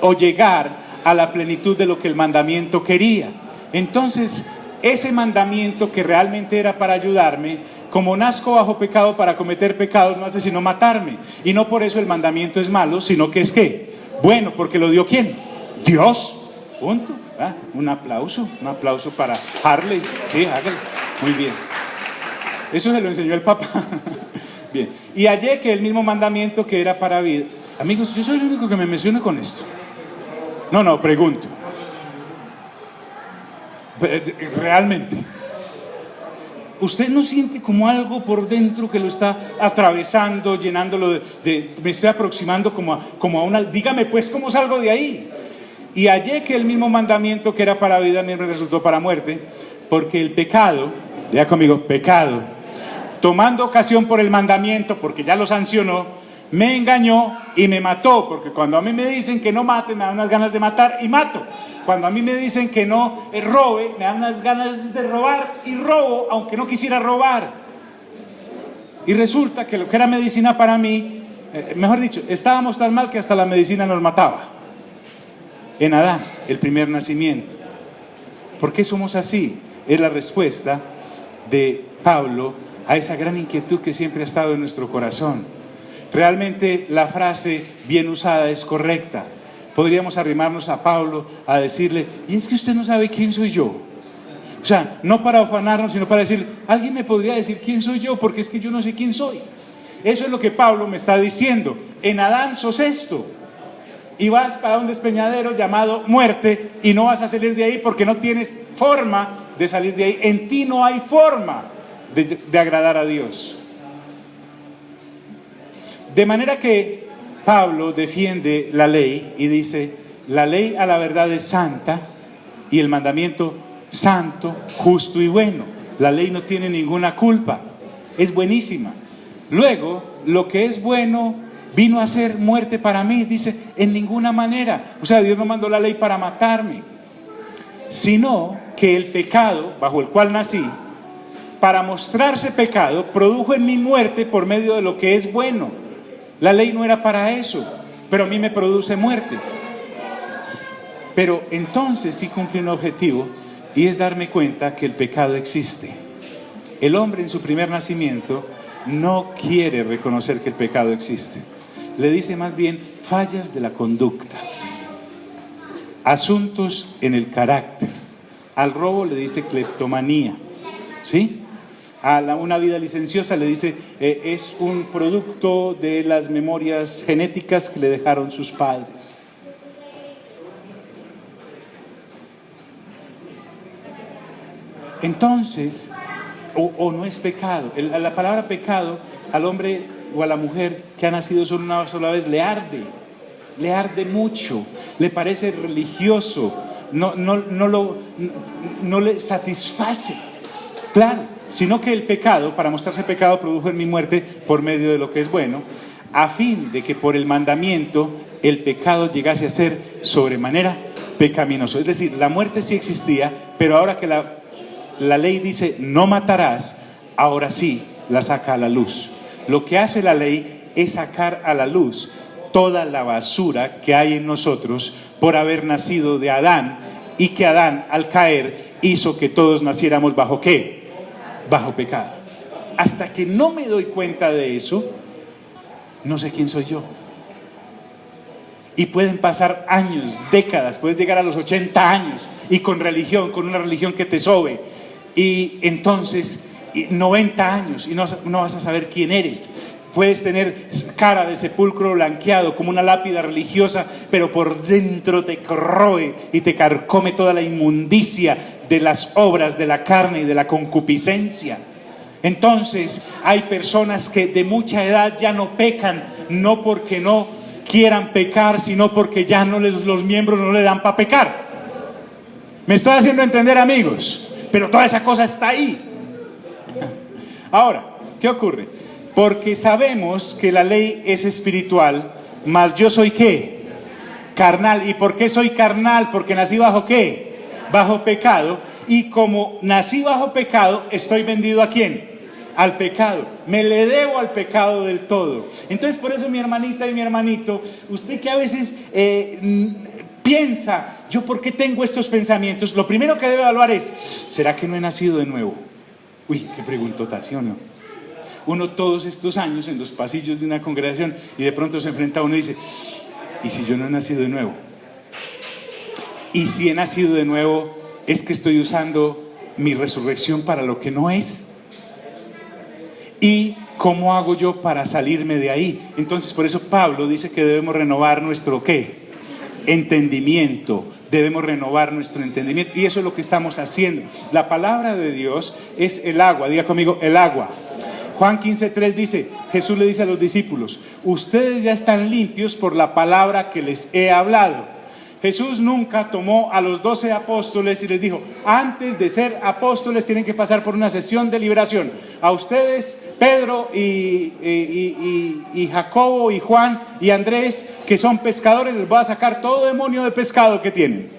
o llegar a la plenitud de lo que el mandamiento quería. Entonces, ese mandamiento que realmente era para ayudarme, como nazco bajo pecado para cometer pecados, no hace sino matarme. Y no por eso el mandamiento es malo, sino que es ¿qué? Bueno, porque lo dio ¿quién? Dios. Punto. ¿Ah? Un aplauso para Harley. Sí, hágale. Muy bien. Eso se lo enseñó el Papa. Bien. Y hallé que el mismo mandamiento que era para vida. Amigos, yo soy el único que me menciona con esto. No, pregunto. Realmente, ¿usted no siente como algo por dentro que lo está atravesando, llenándolo me estoy aproximando como a una, dígame pues cómo salgo de ahí? Y hallé que el mismo mandamiento que era para vida me resultó para muerte, porque el pecado, diga conmigo, pecado, tomando ocasión por el mandamiento, porque ya lo sancionó, me engañó y me mató, porque cuando a mí me dicen que no mate, me dan unas ganas de matar y mato. Cuando a mí me dicen que no robe, me dan unas ganas de robar y robo, aunque no quisiera robar. Y resulta que lo que era medicina para mí, mejor dicho, estábamos tan mal que hasta la medicina nos mataba. En Adán, el primer nacimiento. ¿Por qué somos así? Es la respuesta de Pablo a esa gran inquietud que siempre ha estado en nuestro corazón. Realmente la frase bien usada es correcta. Podríamos arrimarnos a Pablo a decirle, y es que usted no sabe quién soy yo. O sea, no para afanarnos, sino para decir, alguien me podría decir quién soy yo, porque es que yo no sé quién soy. Eso es lo que Pablo me está diciendo. En Adán sos esto. Y vas para un despeñadero llamado muerte y no vas a salir de ahí porque no tienes forma de salir de ahí. En ti no hay forma de agradar a Dios. De manera que Pablo defiende la ley y dice, la ley a la verdad es santa y el mandamiento santo, justo y bueno. La ley no tiene ninguna culpa, es buenísima. Luego, lo que es bueno vino a ser muerte para mí, dice, en ninguna manera. O sea, Dios no mandó la ley para matarme, sino que el pecado bajo el cual nací, para mostrarse pecado, produjo en mi muerte por medio de lo que es bueno. La ley no era para eso, pero a mí me produce muerte. Pero entonces sí cumple un objetivo, y es darme cuenta que el pecado existe. El hombre en su primer nacimiento no quiere reconocer que el pecado existe. Le dice más bien fallas de la conducta, asuntos en el carácter. Al robo le dice cleptomanía, ¿sí? A una vida licenciosa le dice es un producto de las memorias genéticas que le dejaron sus padres. Entonces, o no es pecado. La palabra pecado al hombre o a la mujer que ha nacido solo una sola vez le arde mucho, le parece religioso, no le satisface, claro, sino que el pecado, para mostrarse pecado, produjo en mi muerte por medio de lo que es bueno, a fin de que por el mandamiento el pecado llegase a ser sobremanera pecaminoso. Es decir, la muerte sí existía, pero ahora que la ley dice no matarás, ahora sí la saca a la luz. Lo que hace la ley es sacar a la luz toda la basura que hay en nosotros por haber nacido de Adán, y que Adán al caer hizo que todos naciéramos ¿bajo qué? Bajo pecado. Hasta que no me doy cuenta de eso, no sé quién soy yo. Y pueden pasar años, décadas, puedes llegar a los 80 años y con religión, con una religión que te sobe, y entonces 90 años y no vas a saber quién eres. Puedes tener cara de sepulcro blanqueado como una lápida religiosa, pero por dentro te corroe y te carcome toda la inmundicia de las obras de la carne y de la concupiscencia. Entonces hay personas que de mucha edad ya no pecan, no porque no quieran pecar, sino porque ya los miembros no le dan para pecar. ¿Me estoy haciendo entender, amigos? Pero toda esa cosa está ahí. Ahora, ¿qué ocurre? Porque sabemos que la ley es espiritual, mas yo soy ¿qué? Carnal. ¿Y por qué soy carnal? Porque nací bajo ¿qué? Bajo pecado. Y como nací bajo pecado, estoy vendido ¿a quién? Al pecado. Me le debo al pecado del todo. Entonces, por eso mi hermanita y mi hermanito, usted que a veces piensa, ¿yo por qué tengo estos pensamientos? Lo primero que debe evaluar es, ¿será que no he nacido de nuevo? Uy, qué preguntotación, ¿no? Uno todos estos años en los pasillos de una congregación y de pronto se enfrenta a uno y dice, ¿y si yo no he nacido de nuevo? Y si he nacido de nuevo, ¿es que estoy usando mi resurrección para lo que no es? ¿Y cómo hago yo para salirme de ahí? Entonces, por eso Pablo dice que debemos renovar nuestro ¿qué? Entendimiento. Debemos renovar nuestro entendimiento, y eso es lo que estamos haciendo. La palabra de Dios es el agua. Diga conmigo, el agua. Juan 15:3 dice, Jesús le dice a los discípulos, ustedes ya están limpios por la palabra que les he hablado. Jesús nunca tomó a los 12 apóstoles y les dijo, antes de ser apóstoles tienen que pasar por una sesión de liberación. A ustedes, Pedro y Jacobo y Juan y Andrés, que son pescadores, les voy a sacar todo demonio de pescado que tienen.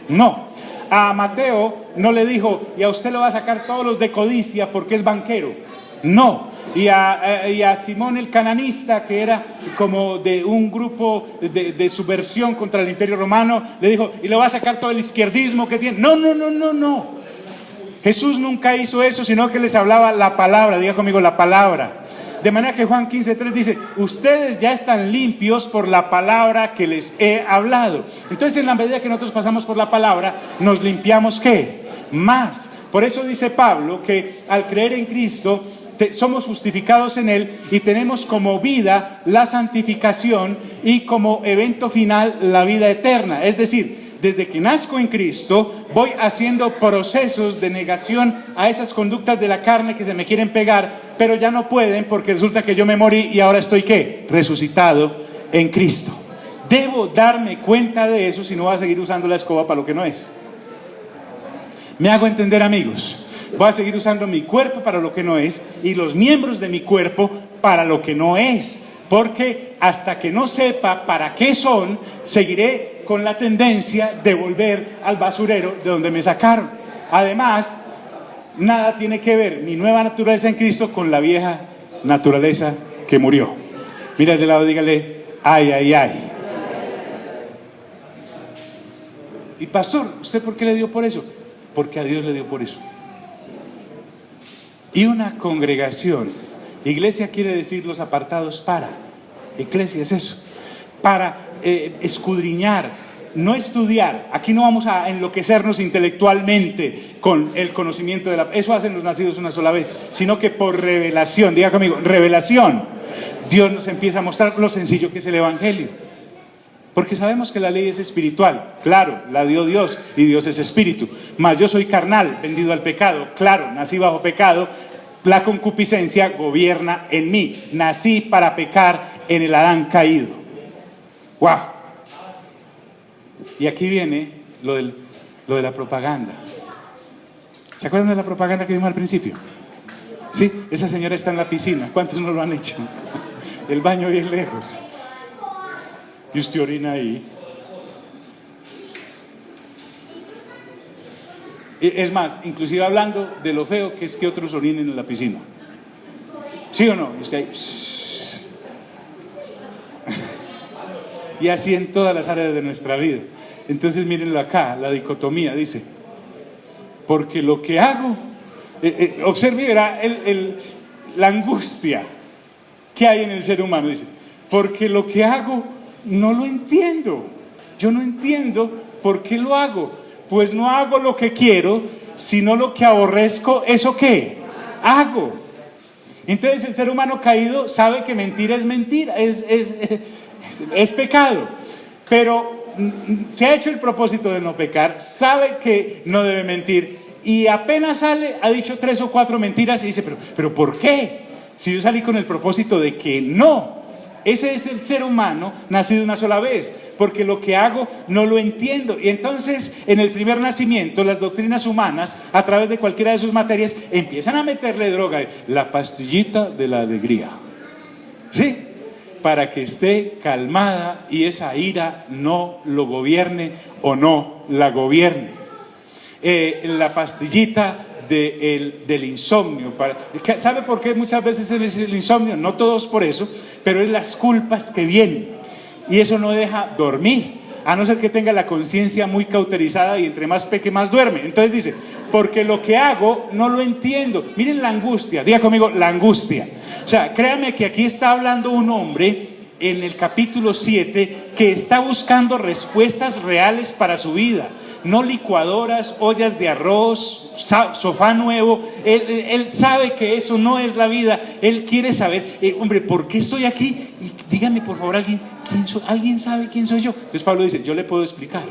No. A Mateo no le dijo, y a usted le va a sacar todos los de codicia porque es banquero. No. Y a Simón el cananista, que era como de un grupo de subversión contra el Imperio Romano, le dijo, y le va a sacar todo el izquierdismo que tiene. No. Jesús nunca hizo eso, sino que les hablaba la palabra. Diga conmigo, la palabra. De manera que Juan 15:3 dice, ustedes ya están limpios por la palabra que les he hablado. Entonces, en la medida que nosotros pasamos por la palabra, nos limpiamos ¿qué? Más. Por eso dice Pablo que al creer en Cristo somos justificados en Él y tenemos como vida la santificación y como evento final la vida eterna. Es decir, desde que nazco en Cristo voy haciendo procesos de negación a esas conductas de la carne que se me quieren pegar, pero ya no pueden porque resulta que yo me morí y ahora estoy ¿qué? Resucitado en Cristo. Debo darme cuenta de eso, si no voy a seguir usando la escoba para lo que no es. ¿Me hago entender, amigos? Voy a seguir usando mi cuerpo para lo que no es y los miembros de mi cuerpo para lo que no es, porque hasta que no sepa para qué son, seguiré con la tendencia de volver al basurero de donde me sacaron. Además, nada tiene que ver mi nueva naturaleza en Cristo con la vieja naturaleza que murió. Mira de lado, dígale, ay. Y pastor, ¿usted por qué le dio por eso? Porque a Dios le dio por eso. Y una congregación, iglesia quiere decir los apartados para, eclesia es eso, para escudriñar, no estudiar. Aquí no vamos a enloquecernos intelectualmente con el conocimiento eso hacen los nacidos una sola vez, sino que por revelación, diga conmigo, revelación, Dios nos empieza a mostrar lo sencillo que es el evangelio. Porque sabemos que la ley es espiritual, claro, la dio Dios y Dios es espíritu. Mas yo soy carnal, vendido al pecado, claro, nací bajo pecado. La concupiscencia gobierna en mí. Nací para pecar en el Adán caído. ¡Wow! Y aquí viene lo de la propaganda. ¿Se acuerdan de la propaganda que vimos al principio? Sí, esa señora está en la piscina. ¿Cuántos no lo han hecho? El baño bien lejos. Y usted orina ahí. Es más, inclusive hablando de lo feo que es que otros orinen en la piscina. ¿Sí o no? Y usted ahí, y así en todas las áreas de nuestra vida. Entonces mírenlo acá, la dicotomía dice, porque lo que hago, observe, verá la angustia que hay en el ser humano. Dice, porque lo que hago no lo entiendo. Yo no entiendo por qué lo hago. Pues no hago lo que quiero, sino lo que aborrezco, ¿eso qué? Hago. Entonces el ser humano caído sabe que mentira es mentira, es pecado. Pero se ha hecho el propósito de no pecar, sabe que no debe mentir y apenas sale, ha dicho 3 o 4 mentiras y dice, pero ¿por qué? Si yo salí con el propósito de que no. Ese es el ser humano nacido una sola vez, porque lo que hago no lo entiendo. Y entonces en el primer nacimiento las doctrinas humanas, a través de cualquiera de sus materias, empiezan a meterle droga, la pastillita de la alegría, ¿sí? Para que esté calmada y esa ira no lo gobierne o no la gobierne. La pastillita del insomnio. ¿Sabe por qué muchas veces es el insomnio? No todos por eso, pero es las culpas que vienen y eso no deja dormir, a no ser que tenga la conciencia muy cauterizada y entre más peque más duerme. Entonces dice, porque lo que hago no lo entiendo. Miren la angustia, diga conmigo, la angustia. O sea, créame que aquí está hablando un hombre en el capítulo 7 que está buscando respuestas reales para su vida, no licuadoras, ollas de arroz, sofá nuevo. Él sabe que eso no es la vida. Él quiere saber, hombre, ¿por qué estoy aquí? Y dígame por favor, ¿alguien sabe quién soy yo? Entonces Pablo dice, yo le puedo explicar.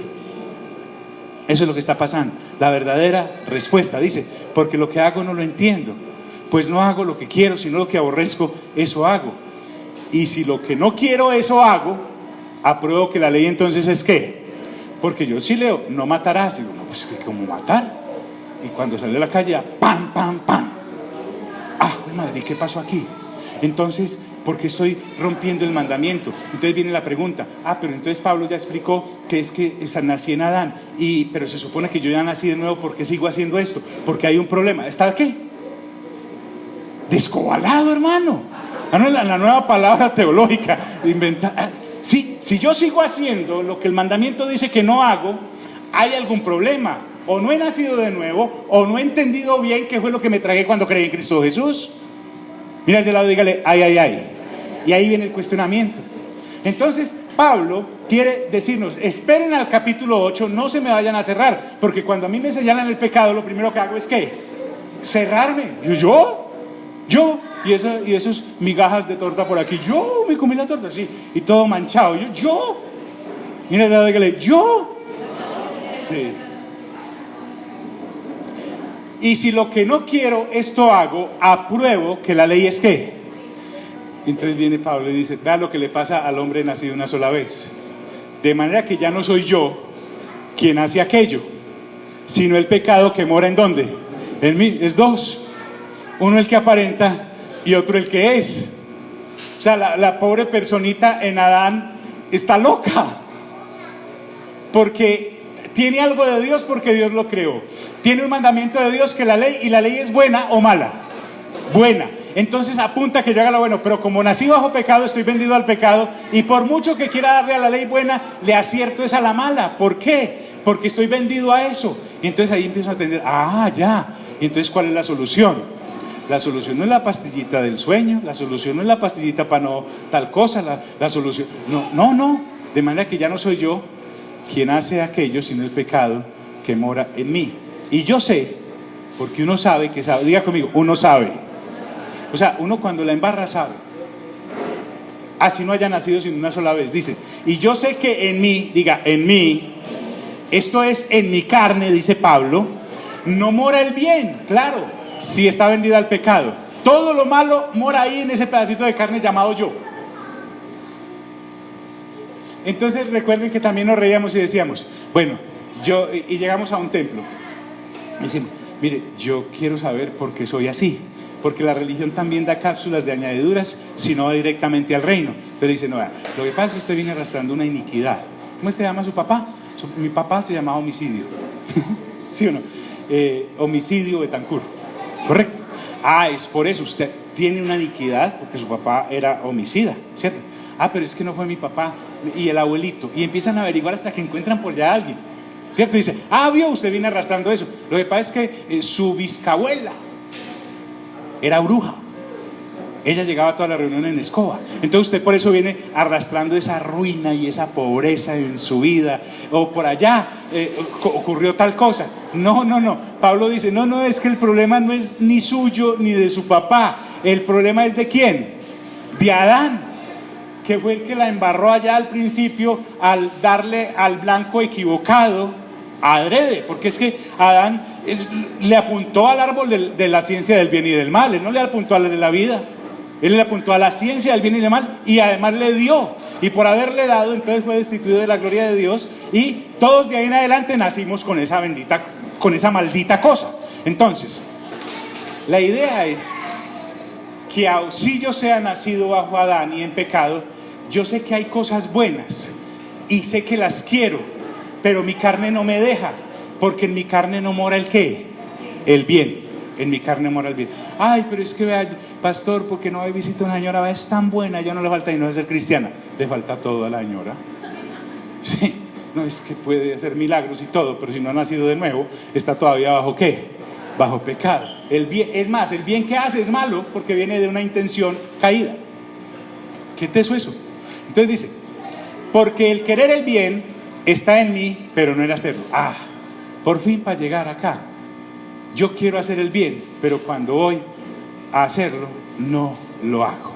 Eso es lo que está pasando. La verdadera respuesta dice, porque lo que hago no lo entiendo, pues no hago lo que quiero, sino lo que aborrezco, eso hago. Y si lo que no quiero, eso hago, apruebo que la ley entonces es ¿qué? Porque yo sí leo, no matarás. Digo, no, pues ¿cómo matar? Y cuando sale a la calle, ¡pam, pam, pam! ¡Ah, madre! ¿Qué pasó aquí? Entonces, ¿por qué estoy rompiendo el mandamiento? Entonces viene la pregunta, pero entonces Pablo ya explicó que es que nací en Adán, pero se supone que yo ya nací de nuevo, ¿por qué sigo haciendo esto? Porque hay un problema. ¿Está qué? Descobalado, hermano. La nueva palabra teológica inventada. Sí, si yo sigo haciendo lo que el mandamiento dice que no hago, hay algún problema. O no he nacido de nuevo, o no he entendido bien qué fue lo que me tragué cuando creí en Cristo Jesús. Mira al de lado, dígale, ay, ay, ay. Y ahí viene el cuestionamiento. Entonces, Pablo quiere decirnos, esperen al capítulo 8, no se me vayan a cerrar, porque cuando a mí me señalan el pecado, lo primero que hago es ¿qué? Cerrarme. Yo. Y esos migajas de torta por aquí, yo me comí la torta, sí, y todo manchado, yo, mira, dígale, yo, sí. Y si lo que no quiero, esto hago, apruebo que la ley es ¿qué? Entonces viene Pablo y dice, vea lo que le pasa al hombre nacido una sola vez, de manera que ya no soy yo quien hace aquello, sino el pecado que mora ¿en dónde? En mí. Es dos, uno el que aparenta y otro el que es. O sea, la pobre personita en Adán está loca, porque tiene algo de Dios, porque Dios lo creó, tiene un mandamiento de Dios que la ley, y la ley es buena o mala, buena. Entonces apunta que yo haga lo bueno, pero como nací bajo pecado, estoy vendido al pecado, y por mucho que quiera darle a la ley buena, le acierto es a la mala. ¿Por qué? Porque estoy vendido a eso. Y entonces ahí empiezo a entender, ya. Y entonces, ¿cuál es la solución? La solución no es la pastillita del sueño, la solución no es la pastillita para no tal cosa, la solución, no, de manera que ya no soy yo quien hace aquello, sino el pecado que mora en mí. Y yo sé, porque uno sabe que sabe, diga conmigo, uno sabe. O sea, uno cuando la embarra sabe, así no haya nacido sino una sola vez, dice, y yo sé que en mí, diga, en mí, esto es en mi carne, dice Pablo, no mora el bien, claro. Si está vendida al pecado, todo lo malo mora ahí en ese pedacito de carne llamado yo. Entonces recuerden que también nos reíamos y decíamos, bueno, y llegamos a un templo y decimos, mire, yo quiero saber por qué soy así, porque la religión también da cápsulas de añadiduras, si no va directamente al reino. Entonces dice, no, lo que pasa es que usted viene arrastrando una iniquidad. ¿Cómo se llama su papá? Mi papá se llamaba homicidio. ¿Sí o no? homicidio Betancur, ¿correcto? Ah, es por eso, usted tiene una iniquidad porque su papá era homicida, ¿cierto? Ah, pero es que no fue mi papá y el abuelito, y empiezan a averiguar hasta que encuentran por allá a alguien, ¿cierto? Dice, ah, vio, usted viene arrastrando eso. Lo que pasa es que su bisabuela era bruja. Ella llegaba a toda la reunión en escoba. Entonces usted por eso viene arrastrando esa ruina y esa pobreza en su vida. O por allá ocurrió tal cosa. No. Pablo dice, no, es que el problema no es ni suyo ni de su papá. El problema es de ¿quién? De Adán, que fue el que la embarró allá al principio al darle al blanco equivocado adrede. Porque es que Adán le apuntó al árbol de la ciencia del bien y del mal. Él no le apuntó al de la vida. Él le apuntó a la ciencia del bien y del mal y además le dio. Y por haberle dado, entonces fue destituido de la gloria de Dios. Y todos de ahí en adelante nacimos con esa maldita cosa. Entonces, la idea es que si yo sea nacido bajo Adán y en pecado, yo sé que hay cosas buenas y sé que las quiero, pero mi carne no me deja, porque en mi carne no mora el ¿qué? El bien. En mi carne mora el bien. Ay, pero es que vea, pastor, porque no hay visita a una señora, es tan buena, ya no le falta y no es ser cristiana. Le falta todo a la señora. Sí, no, es que puede hacer milagros y todo, pero si no ha nacido de nuevo, está todavía bajo ¿qué? Bajo pecado. El bien, es más, el bien que hace es malo porque viene de una intención caída. ¿Qué teso eso? Entonces dice, porque el querer el bien está en mí, pero no el hacerlo. Ah, por fin para llegar acá. Yo quiero hacer el bien, pero cuando voy a hacerlo, no lo hago.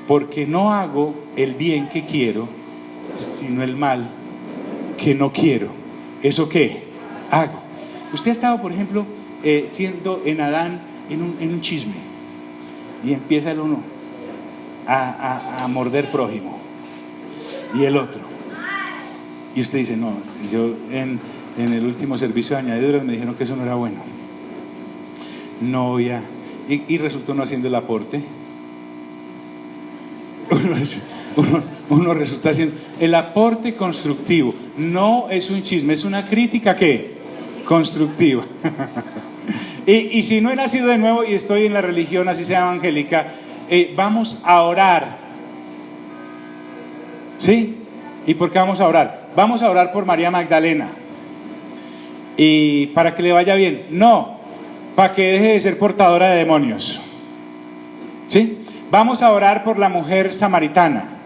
Porque no hago el bien que quiero, sino el mal que no quiero. ¿Eso qué hago? Usted ha estado, por ejemplo, siendo en Adán en un chisme, y empieza el uno a morder prójimo, y el otro. Y usted dice, no, yo en el último servicio de añadiduras me dijeron que eso no era bueno. No voy a... Y resultó no haciendo el aporte. Uno resulta haciendo el aporte constructivo. No es un chisme, es una crítica ¿qué? Constructiva. Y si no he nacido de nuevo y estoy en la religión, así sea evangélica, vamos a orar. ¿Sí? ¿Y por qué vamos a orar? Vamos a orar por María Magdalena. ¿Y para que le vaya bien? No, para que deje de ser portadora de demonios. ¿Sí? Vamos a orar por la mujer samaritana.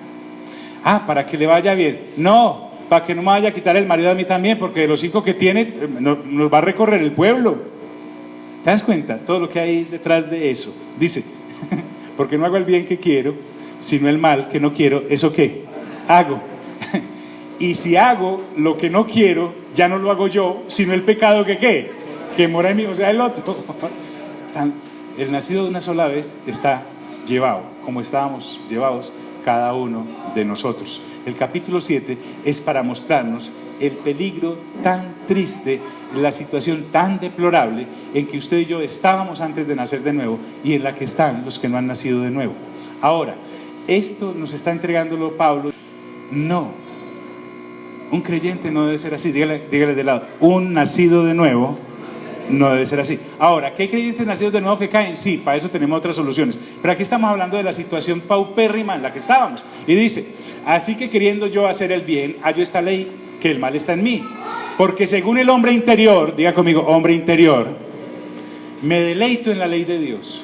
Ah, para que le vaya bien. No, para que no me vaya a quitar el marido a mí también, porque de los hijos que tiene nos va a recorrer el pueblo. ¿Te das cuenta? Todo lo que hay detrás de eso. Dice, porque no hago el bien que quiero, sino el mal que no quiero. ¿Eso qué? Hago. Y si hago lo que no quiero, ya no lo hago yo, sino el pecado que ¿qué? Que mora en mí, o sea, el otro. El nacido de una sola vez está llevado, como estábamos llevados cada uno de nosotros. El capítulo 7 es para mostrarnos el peligro tan triste, la situación tan deplorable en que usted y yo estábamos antes de nacer de nuevo y en la que están los que no han nacido de nuevo. Ahora, esto nos está entregándolo Pablo. No. Un creyente no debe ser así. Dígale de lado, un nacido de nuevo no debe ser así. Ahora, ¿qué hay creyentes nacidos de nuevo que caen? Sí, para eso tenemos otras soluciones. Pero aquí estamos hablando de la situación paupérrima en la que estábamos. Y dice, así que queriendo yo hacer el bien, hallo esta ley, que el mal está en mí. Porque según el hombre interior, diga conmigo, hombre interior, me deleito en la ley de Dios.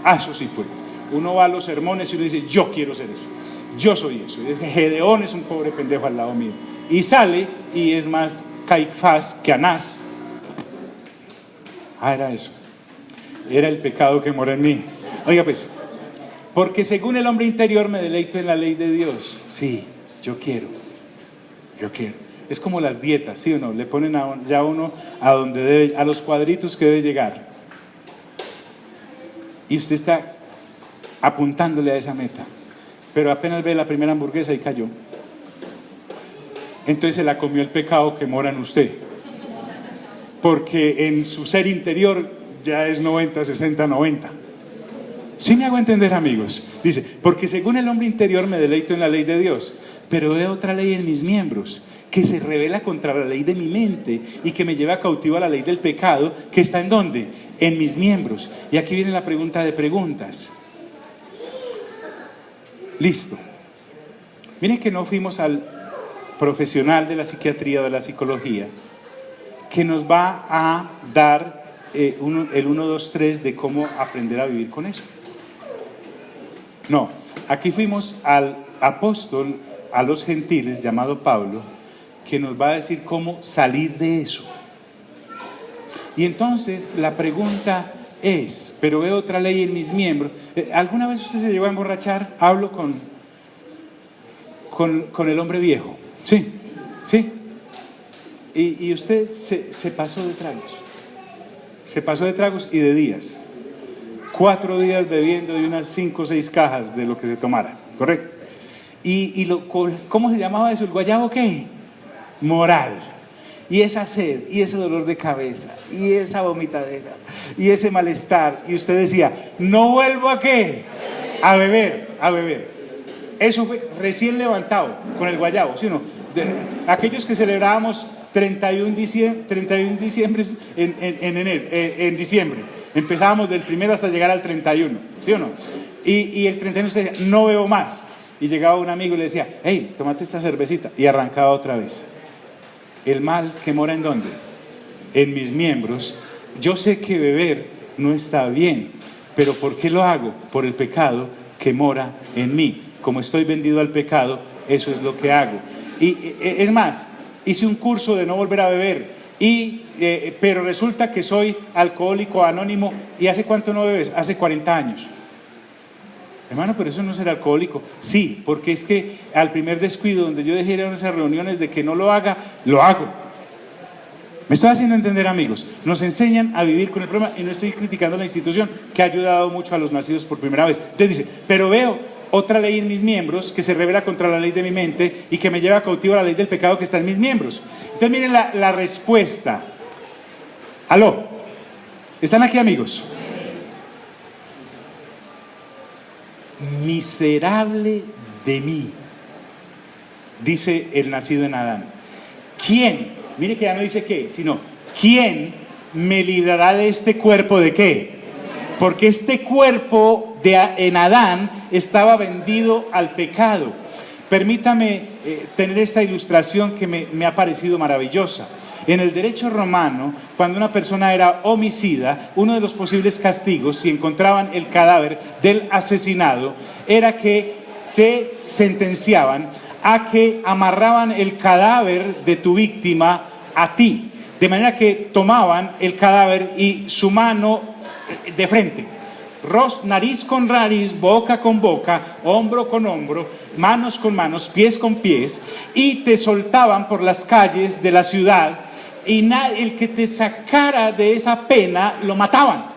Ah, eso sí, pues. Uno va a los sermones y uno dice, yo quiero ser eso. Yo soy eso. Gedeón es un pobre pendejo al lado mío. Y sale y es más Caifás que Anás. Ah, era eso. Era el pecado que mora en mí. Oiga pues, porque según el hombre interior me deleito en la ley de Dios. Sí, yo quiero. Es como las dietas, ¿sí o no? Le ponen ya uno a donde debe, a los cuadritos que debe llegar. Y usted está apuntándole a esa meta. Pero apenas ve la primera hamburguesa y cayó. Entonces se la comió el pecado que mora en usted. Porque en su ser interior ya es 90, 60, 90. ¿Sí me hago entender, amigos? Dice, porque según el hombre interior me deleito en la ley de Dios, pero veo otra ley en mis miembros, que se rebela contra la ley de mi mente y que me lleva cautivo a la ley del pecado, que está ¿en dónde? En mis miembros. Y aquí viene la pregunta de preguntas. Listo. Miren que no fuimos al profesional de la psiquiatría o de la psicología que nos va a dar el 1, 2, 3 de cómo aprender a vivir con eso. No, aquí fuimos al apóstol a los gentiles llamado Pablo, que nos va a decir cómo salir de eso. Y entonces la pregunta es, pero veo otra ley en mis miembros. ¿Alguna vez usted se llegó a emborrachar? Hablo con el hombre viejo. Sí, sí. Y usted se pasó de tragos. Se pasó de tragos y de días. 4 días bebiendo de unas 5 o 6 cajas de lo que se tomara, ¿correcto? ¿Cómo se llamaba eso? ¿El guayabo qué? Moral. Y esa sed, y ese dolor de cabeza, y esa vomitadera, y ese malestar. Y usted decía, no vuelvo ¿a qué? A beber. Eso fue recién levantado con el guayabo, ¿sí o no? Aquellos que celebrábamos 31 diciembre en diciembre. Empezábamos del 1 hasta llegar al 31, ¿sí o no? Y el 31 usted decía, no bebo más. Y llegaba un amigo y le decía, hey, tómate esta cervecita. Y arrancaba otra vez. El mal que mora ¿en dónde? En mis miembros. Yo sé que beber no está bien, pero ¿por qué lo hago? Por el pecado que mora en mí. Como estoy vendido al pecado, eso es lo que hago. Y es más, hice un curso de no volver a beber, pero resulta que soy alcohólico anónimo. ¿Y hace cuánto no bebes? Hace 40 años. Hermano, pero eso no es ser alcohólico. Sí, porque es que al primer descuido donde yo dejé ir a esas reuniones de que no lo haga, lo hago. ¿Me estoy haciendo entender, amigos? Nos enseñan a vivir con el problema, y no estoy criticando la institución que ha ayudado mucho a los nacidos por primera vez. Entonces dice, pero veo otra ley en mis miembros que se revela contra la ley de mi mente y que me lleva cautivo a la ley del pecado que está en mis miembros. Entonces miren la respuesta. ¿Aló? ¿Están aquí, amigos? Miserable de mí, dice el nacido en Adán. ¿Quién? Mire que ya no dice qué, sino ¿quién me librará de este cuerpo de qué? Porque este cuerpo en Adán estaba vendido al pecado. Permítame tener esta ilustración que me ha parecido maravillosa. En el derecho romano, cuando una persona era homicida, uno de los posibles castigos, si encontraban el cadáver del asesinado, era que te sentenciaban a que amarraban el cadáver de tu víctima a ti. De manera que tomaban el cadáver y su mano de frente, nariz con nariz, boca con boca, hombro con hombro, manos con manos, pies con pies, y te soltaban por las calles de la ciudad, y el que te sacara de esa pena lo mataban.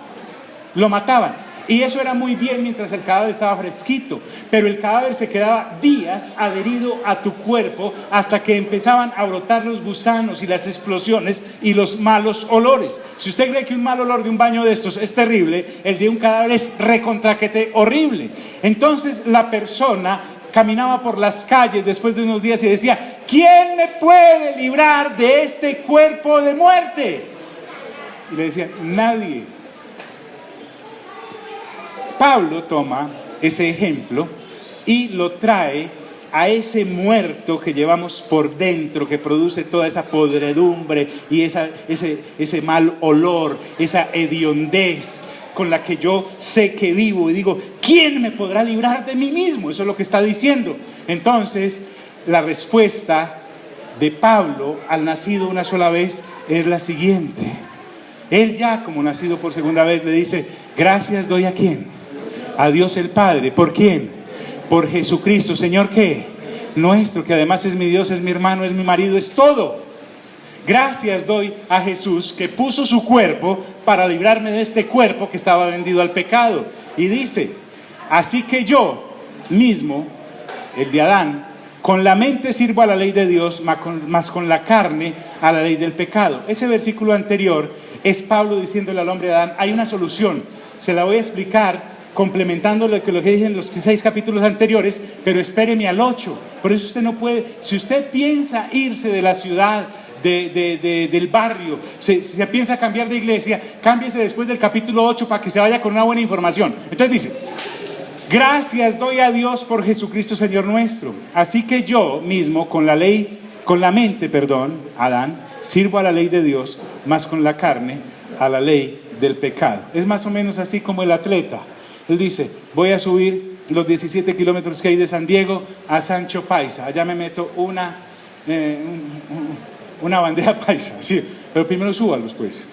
Y eso era muy bien mientras el cadáver estaba fresquito, pero el cadáver se quedaba días adherido a tu cuerpo hasta que empezaban a brotar los gusanos y las explosiones y los malos olores. Si usted cree que un mal olor de un baño de estos es terrible, el de un cadáver es recontraquete horrible. Entonces la persona caminaba por las calles después de unos días y decía, ¿quién me puede librar de este cuerpo de muerte? Y le decía, nadie. Pablo toma ese ejemplo y lo trae a ese muerto que llevamos por dentro, que produce toda esa podredumbre y ese mal olor, esa hediondez con la que yo sé que vivo, y digo, ¿quién me podrá librar de mí mismo? Eso es lo que está diciendo. Entonces, la respuesta de Pablo al nacido una sola vez es la siguiente. Él ya, como nacido por segunda vez, le dice, gracias doy ¿a quién? A Dios el Padre. ¿Por quién? Por Jesucristo, Señor, ¿qué? Nuestro, que además es mi Dios, es mi hermano, es mi marido, es todo. Gracias doy a Jesús que puso su cuerpo para librarme de este cuerpo que estaba vendido al pecado. Y dice, así que yo mismo, el de Adán, con la mente sirvo a la ley de Dios, más con la carne a la ley del pecado. Ese versículo anterior es Pablo diciéndole al hombre de Adán, hay una solución, se la voy a explicar complementando lo que dije en los 6 capítulos anteriores, pero espéreme al 8. Por eso usted no puede, si usted piensa irse de la ciudad, del barrio, se piensa cambiar de iglesia, cámbiese después del capítulo 8 para que se vaya con una buena información. Entonces dice: gracias doy a Dios por Jesucristo Señor nuestro. Así que yo mismo con la mente, Adán, sirvo a la ley de Dios, mas con la carne a la ley del pecado. Es más o menos así como el atleta. Él dice: voy a subir los 17 kilómetros que hay de San Diego a Sancho Paisa. Allá me meto una bandeja paisa, sí, pero primero súbalos pues.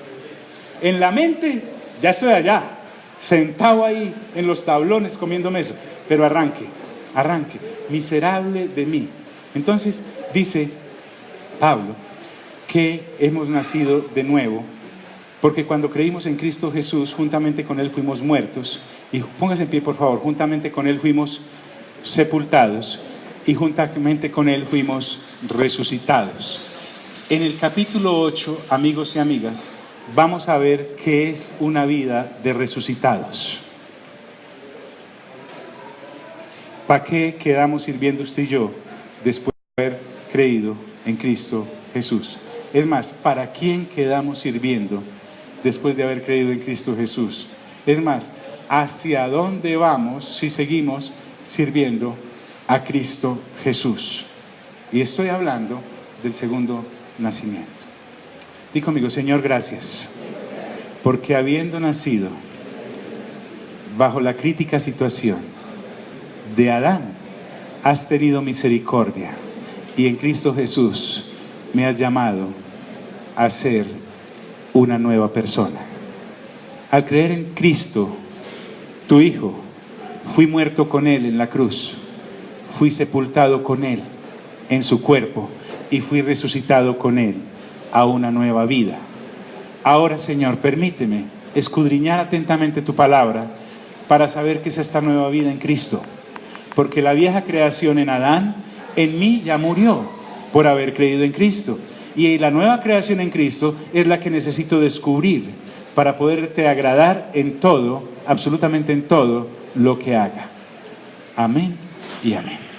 En la mente ya estoy allá, sentado ahí en los tablones comiéndome eso, pero arranque, miserable de mí. Entonces dice Pablo que hemos nacido de nuevo, porque cuando creímos en Cristo Jesús, juntamente con Él fuimos muertos, y póngase en pie por favor, juntamente con Él fuimos sepultados, y juntamente con Él fuimos resucitados. En el capítulo 8, amigos y amigas, vamos a ver qué es una vida de resucitados. ¿Para qué quedamos sirviendo usted y yo después de haber creído en Cristo Jesús? Es más, ¿para quién quedamos sirviendo después de haber creído en Cristo Jesús? Es más, ¿hacia dónde vamos si seguimos sirviendo a Cristo Jesús? Y estoy hablando del segundo nacimiento. Di conmigo: Señor, gracias, porque habiendo nacido bajo la crítica situación de Adán, has tenido misericordia, y en Cristo Jesús me has llamado a ser una nueva persona. Al creer en Cristo, tu Hijo, fui muerto con Él en la cruz, fui sepultado con Él en su cuerpo, y fui resucitado con Él a una nueva vida. Ahora, Señor, permíteme escudriñar atentamente tu palabra para saber qué es esta nueva vida en Cristo, porque la vieja creación en Adán, en mí ya murió por haber creído en Cristo, y la nueva creación en Cristo es la que necesito descubrir para poderte agradar en todo, absolutamente en todo lo que haga. Amén y amén.